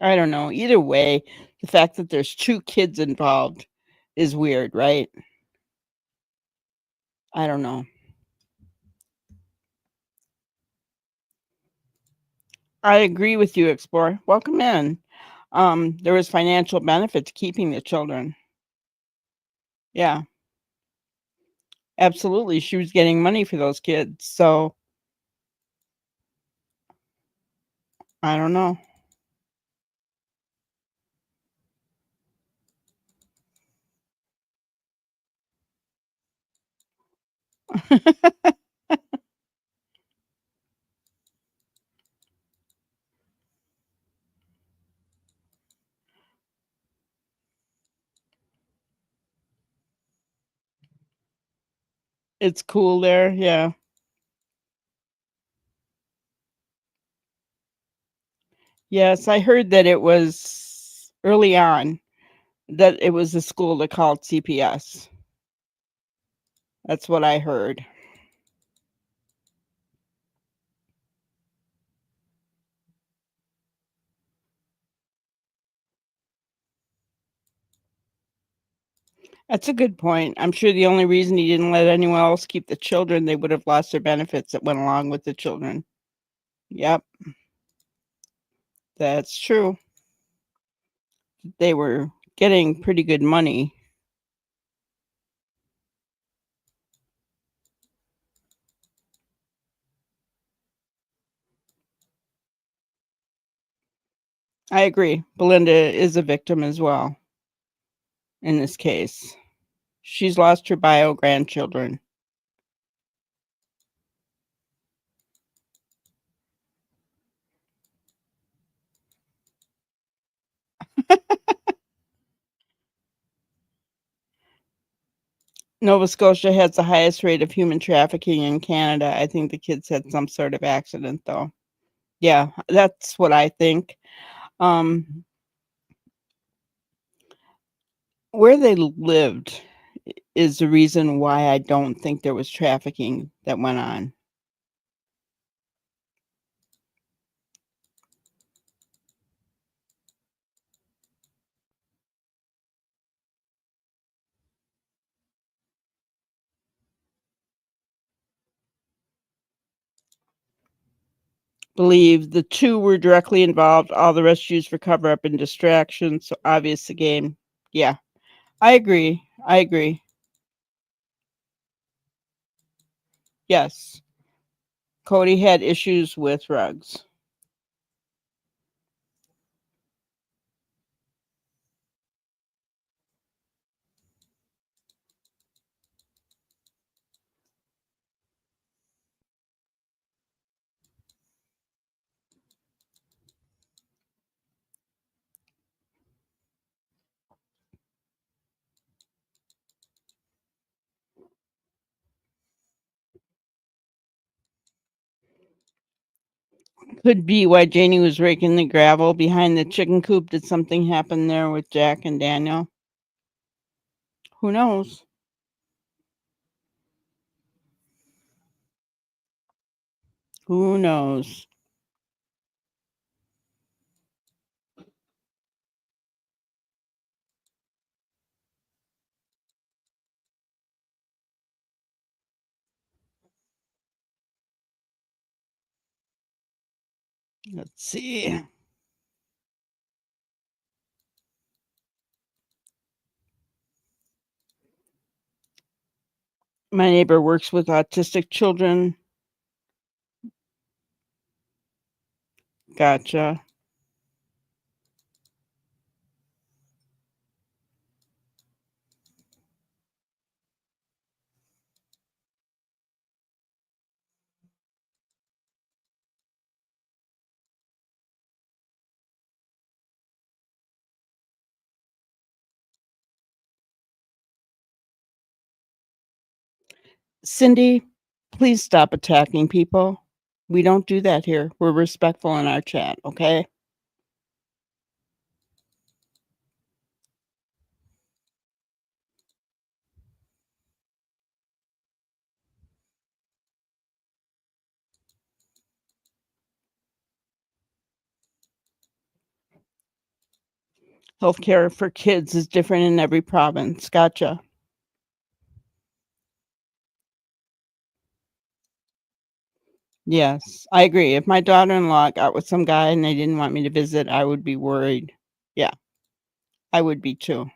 I don't know. Either way, the fact that there's 2 kids involved is weird, right? I don't know. I agree with you, Explorer. Welcome in. There was financial benefit to keeping the children. Yeah. Absolutely. She was getting money for those kids. So I don't know. It's cool there. Yeah. Yes, I heard that it was early on that it was a school that called CPS. That's what I heard. That's a good point. I'm sure the only reason he didn't let anyone else keep the children, they would have lost their benefits that went along with the children. Yep, that's true. They were getting pretty good money. I agree. Belinda is a victim as well in this case. She's lost her bio grandchildren. Nova Scotia has the highest rate of human trafficking in Canada. I think the kids had some sort of accident, though. Yeah, that's what I think. Where they lived is the reason why I don't think there was trafficking that went on. Believe the two were directly involved, all the rest used for cover up and distraction. So obvious the game. Yeah, I agree. I agree. Yes. Cody had issues with rugs. Could be why Janie was raking the gravel behind the chicken coop. Did something happen there with Jack and Daniel? Who knows? Who knows? Let's see. My neighbor works with autistic children. Gotcha. Cindy, please stop attacking people. We don't do that here. We're respectful in our chat, okay? Healthcare for kids is different in every province. Gotcha. Yes, I agree. If my daughter-in-law got with some guy and they didn't want me to visit, I would be worried. Yeah, I would be too.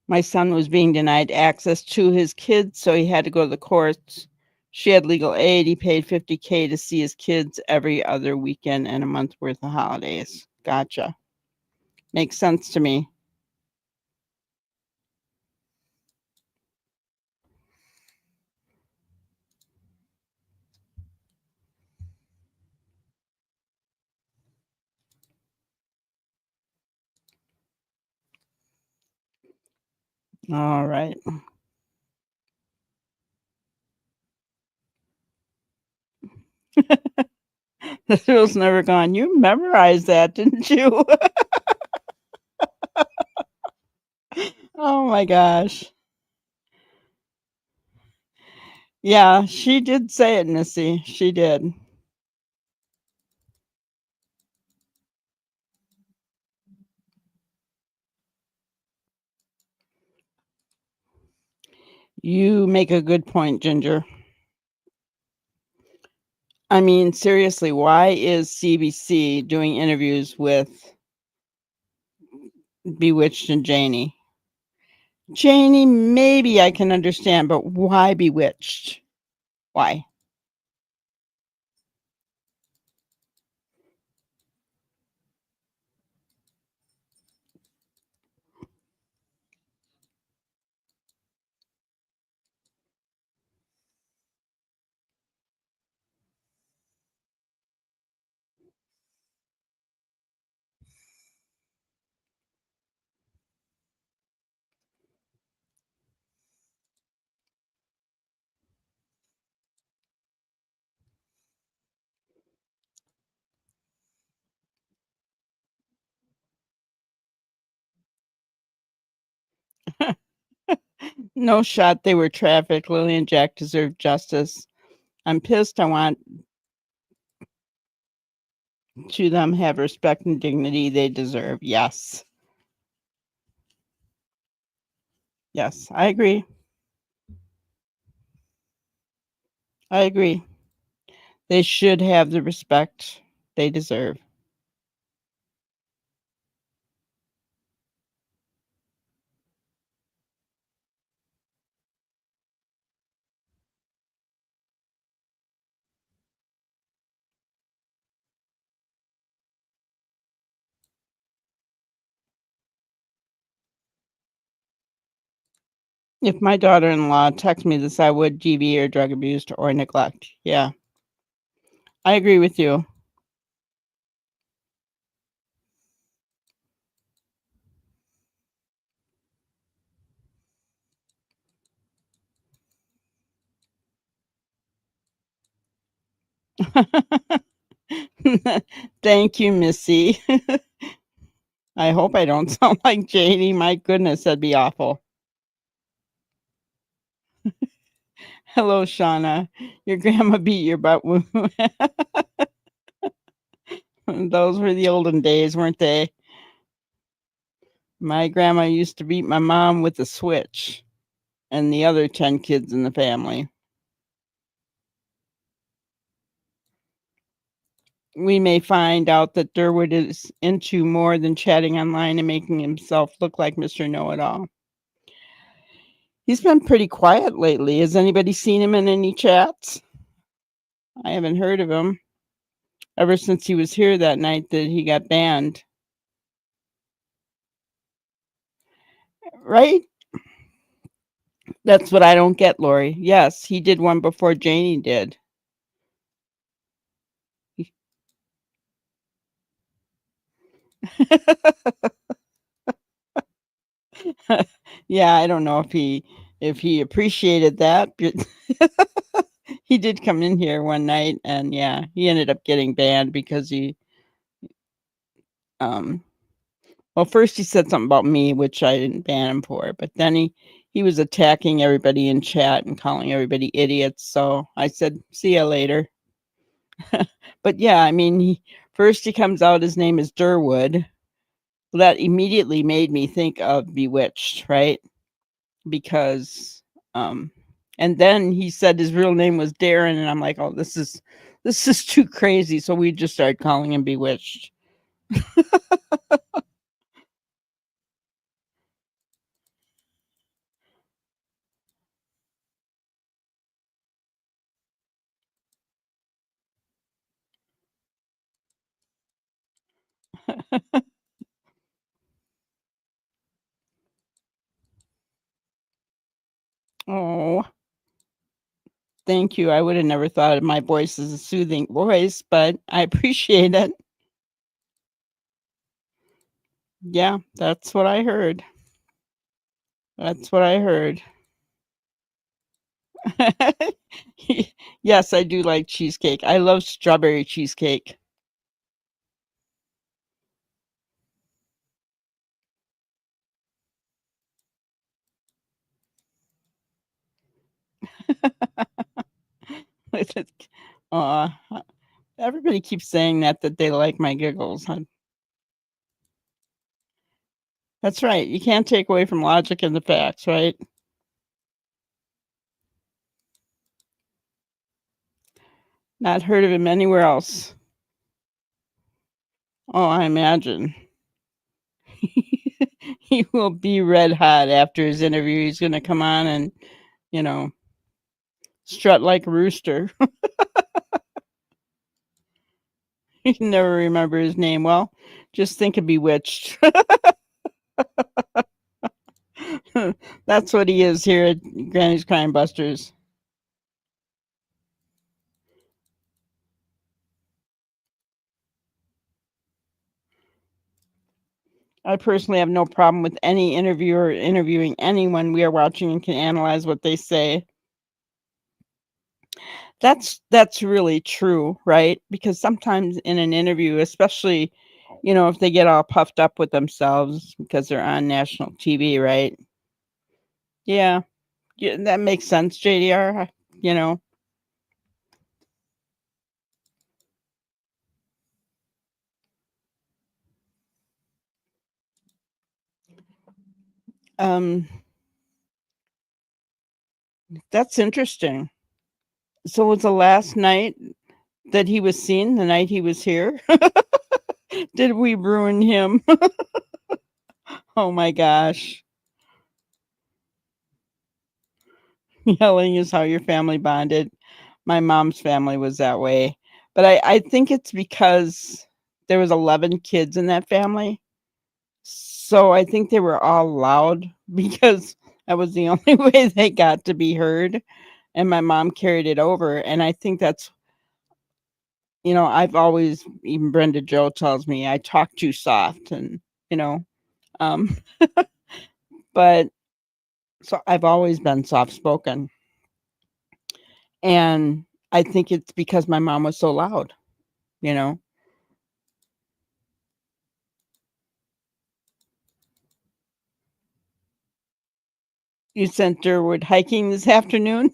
My son was being denied access to his kids, so he had to go to the courts. She had legal aid. He paid $50K to see his kids every other weekend and a month worth of holidays. Gotcha. Makes sense to me. All right. The thrill's never gone. You memorized that, didn't you? Oh my gosh. Yeah, she did say it, Missy. She did. You make a good point, Ginger. I mean, seriously, why is CBC doing interviews with Bewitched and Janie? Janie, maybe I can understand, but why Bewitched? Why? No shot they were trafficked. Lily and Jack deserve justice. I'm pissed. I want to them have respect and dignity they deserve. Yes. Yes, I agree. I agree. They should have the respect they deserve. If my daughter-in-law texted me this, I would DV or drug abused or neglect. Yeah, I agree with you. Thank you, Missy. I hope I don't sound like Janie. My goodness, that'd be awful. Hello, Shauna. Your grandma beat your butt. Those were the olden days, weren't they? My grandma used to beat my mom with a switch and the other 10 kids in the family. We may find out that Durwood is into more than chatting online and making himself look like Mr. Know-It-All. He's been pretty quiet lately. Has anybody seen him in any chats? I haven't heard of him ever since he was here that night that he got banned. Right? That's what I don't get, Lori. Yes, he did one before Janie did. Yeah, I don't know if he appreciated that, but he did come in here one night and yeah, he ended up getting banned because he well, first he said something about me, which I didn't ban him for, but then he was attacking everybody in chat and calling everybody idiots. So I said, see ya later. But yeah, I mean, first he comes out, his name is Durwood. That immediately made me think of Bewitched, right? Because and then he said his real name was Darren, and I'm like, oh, this is too crazy. So we just started calling him Bewitched. Oh, thank you. I would have never thought of my voice as a soothing voice, but I appreciate it. Yeah, that's what I heard. That's what I heard. Yes, I do like cheesecake. I love strawberry cheesecake. uh, everybody keeps saying that they like my giggles. That's right. You can't take away from logic and the facts, right? Not heard of him anywhere else. Oh, I imagine. He will be red hot after his interview. He's going to come on and, you know, strut like a rooster. You can never remember his name. Well, just think of Bewitched. That's what he is here at Granny's Crime Busters. I personally have no problem with any interviewer interviewing anyone we are watching and can analyze what they say. That's really true, right? Because sometimes in an interview, especially, you know, if they get all puffed up with themselves because they're on national TV, right? Yeah, that makes sense, JDR. You know, um, that's interesting. So was the last night that he was seen the night he was here? Did we ruin him? Oh my gosh. Yelling is how your family bonded. My mom's family was that way. But I think it's because there was 11 kids in that family. So I think they were all loud because that was the only way they got to be heard. And my mom carried it over. And I think that's, you know, I've always, even Brenda Joe tells me I talk too soft and, you know, um, but so I've always been soft spoken. And I think it's because my mom was so loud, you know. You sent Durwood hiking this afternoon?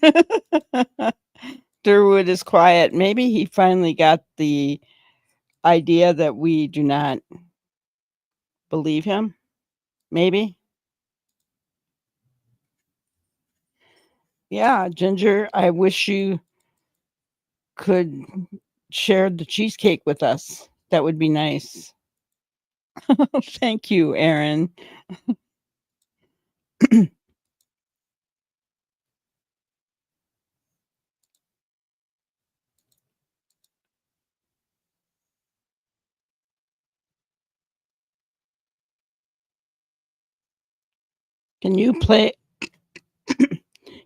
Durwood is quiet. Maybe he finally got the idea that we do not believe him. Maybe. Yeah, Ginger, I wish you could share the cheesecake with us. That would be nice. Thank you, Aaron. Can you play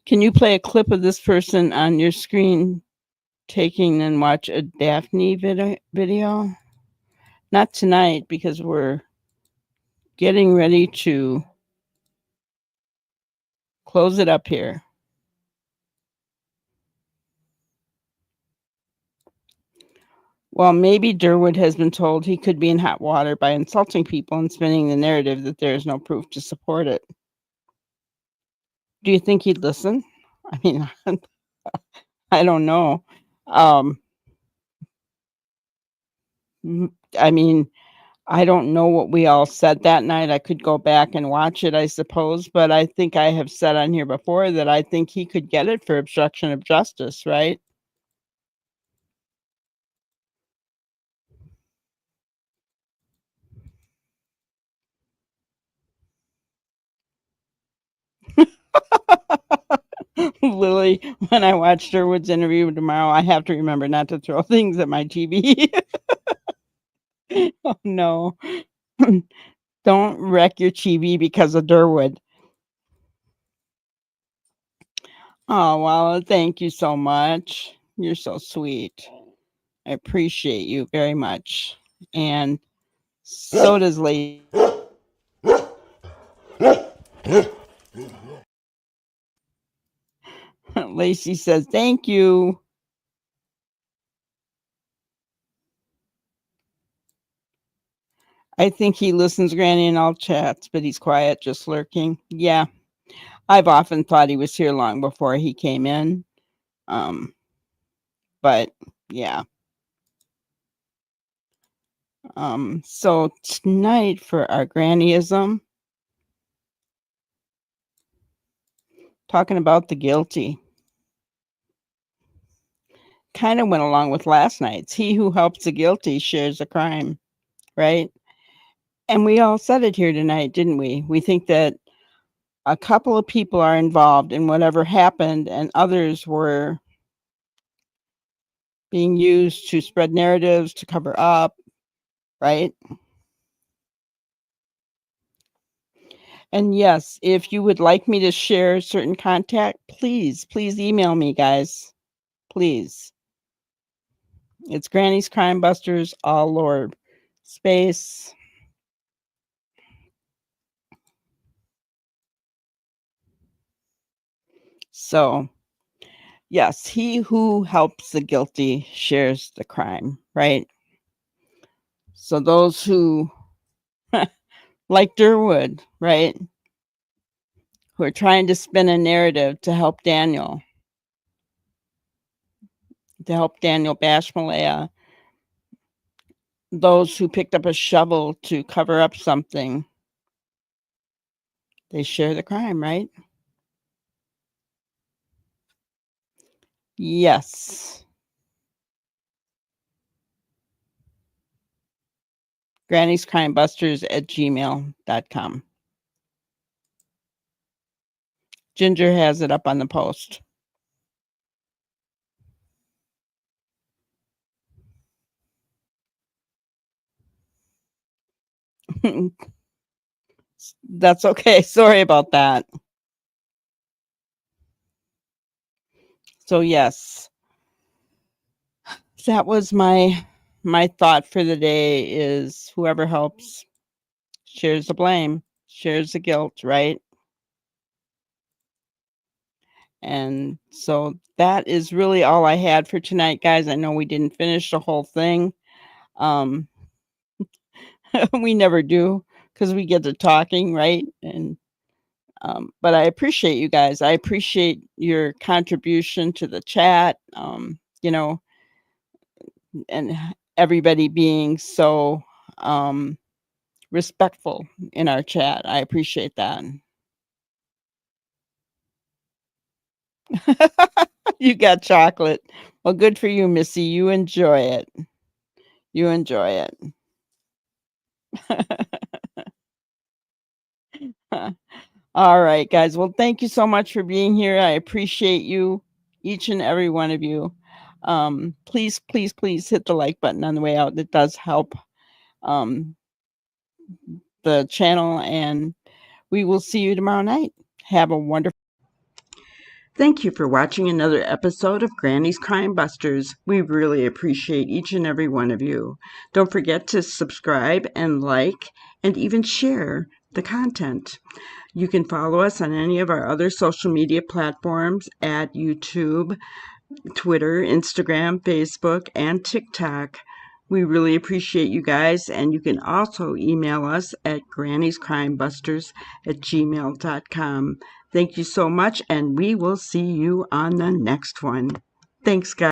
can you play a clip of this person on your screen taking and watch a Daphne video? Not tonight because we're getting ready to close it up here. Well, maybe Durwood has been told he could be in hot water by insulting people and spinning the narrative that there is no proof to support it. Do you think he'd listen? I mean, I don't know. Um, I mean, I don't know what we all said that night. I could go back and watch it, I suppose, but I think I have said on here before that I think he could get it for obstruction of justice, right? Lily, when I watch Durwood's interview tomorrow, I have to remember not to throw things at my TV. Oh no. Don't wreck your TV because of Durwood. Oh, well, thank you so much. You're so sweet. I appreciate you very much. And so does Lacey. Lacey says, thank you. I think he listens, Granny, in all chats, but he's quiet, just lurking. Yeah, I've often thought he was here long before he came in. But yeah. So tonight for our Grannyism, talking about the guilty. kind of went along with last night's. He who helps the guilty shares the crime, right? And we all said it here tonight, didn't we? We think that a couple of people are involved in whatever happened, and others were being used to spread narratives, to cover up, right? And yes, if you would like me to share certain contact, please email me, guys. Please. It's Granny's Crime Busters, all lower space. So, yes, he who helps the guilty shares the crime, right? So those who, like Durwood, right, who are trying to spin a narrative to help Daniel bash Malaya, those who picked up a shovel to cover up something, they share the crime, right? Yes. Granny's Crime Busters at gmail.com. Ginger has it up on the post. That's okay. Sorry about that. So yes, that was my thought for the day, is whoever helps shares the blame, shares the guilt, right? And so that is really all I had for tonight, guys. I know we didn't finish the whole thing. We never do, because we get to talking, right? And but I appreciate you guys. I appreciate your contribution to the chat, you know, and everybody being so respectful in our chat. I appreciate that. You got chocolate. Well, good for you, Missy. You enjoy it. You enjoy it. All right, guys. Well, thank you so much for being here. I appreciate you, each and every one of you. Please hit the like button on the way out. It does help the channel, and we will see you tomorrow night. Have a wonderful. Thank you for watching another episode of Granny's Crime Busters. We really appreciate each and every one of you. Don't forget to subscribe and like and even share the content. You can follow us on any of our other social media platforms at YouTube, Twitter, Instagram, Facebook, and TikTok. We really appreciate you guys, and you can also email us at granny'scrimebusters@gmail.com. Thank you so much, and we will see you on the next one. Thanks, guys.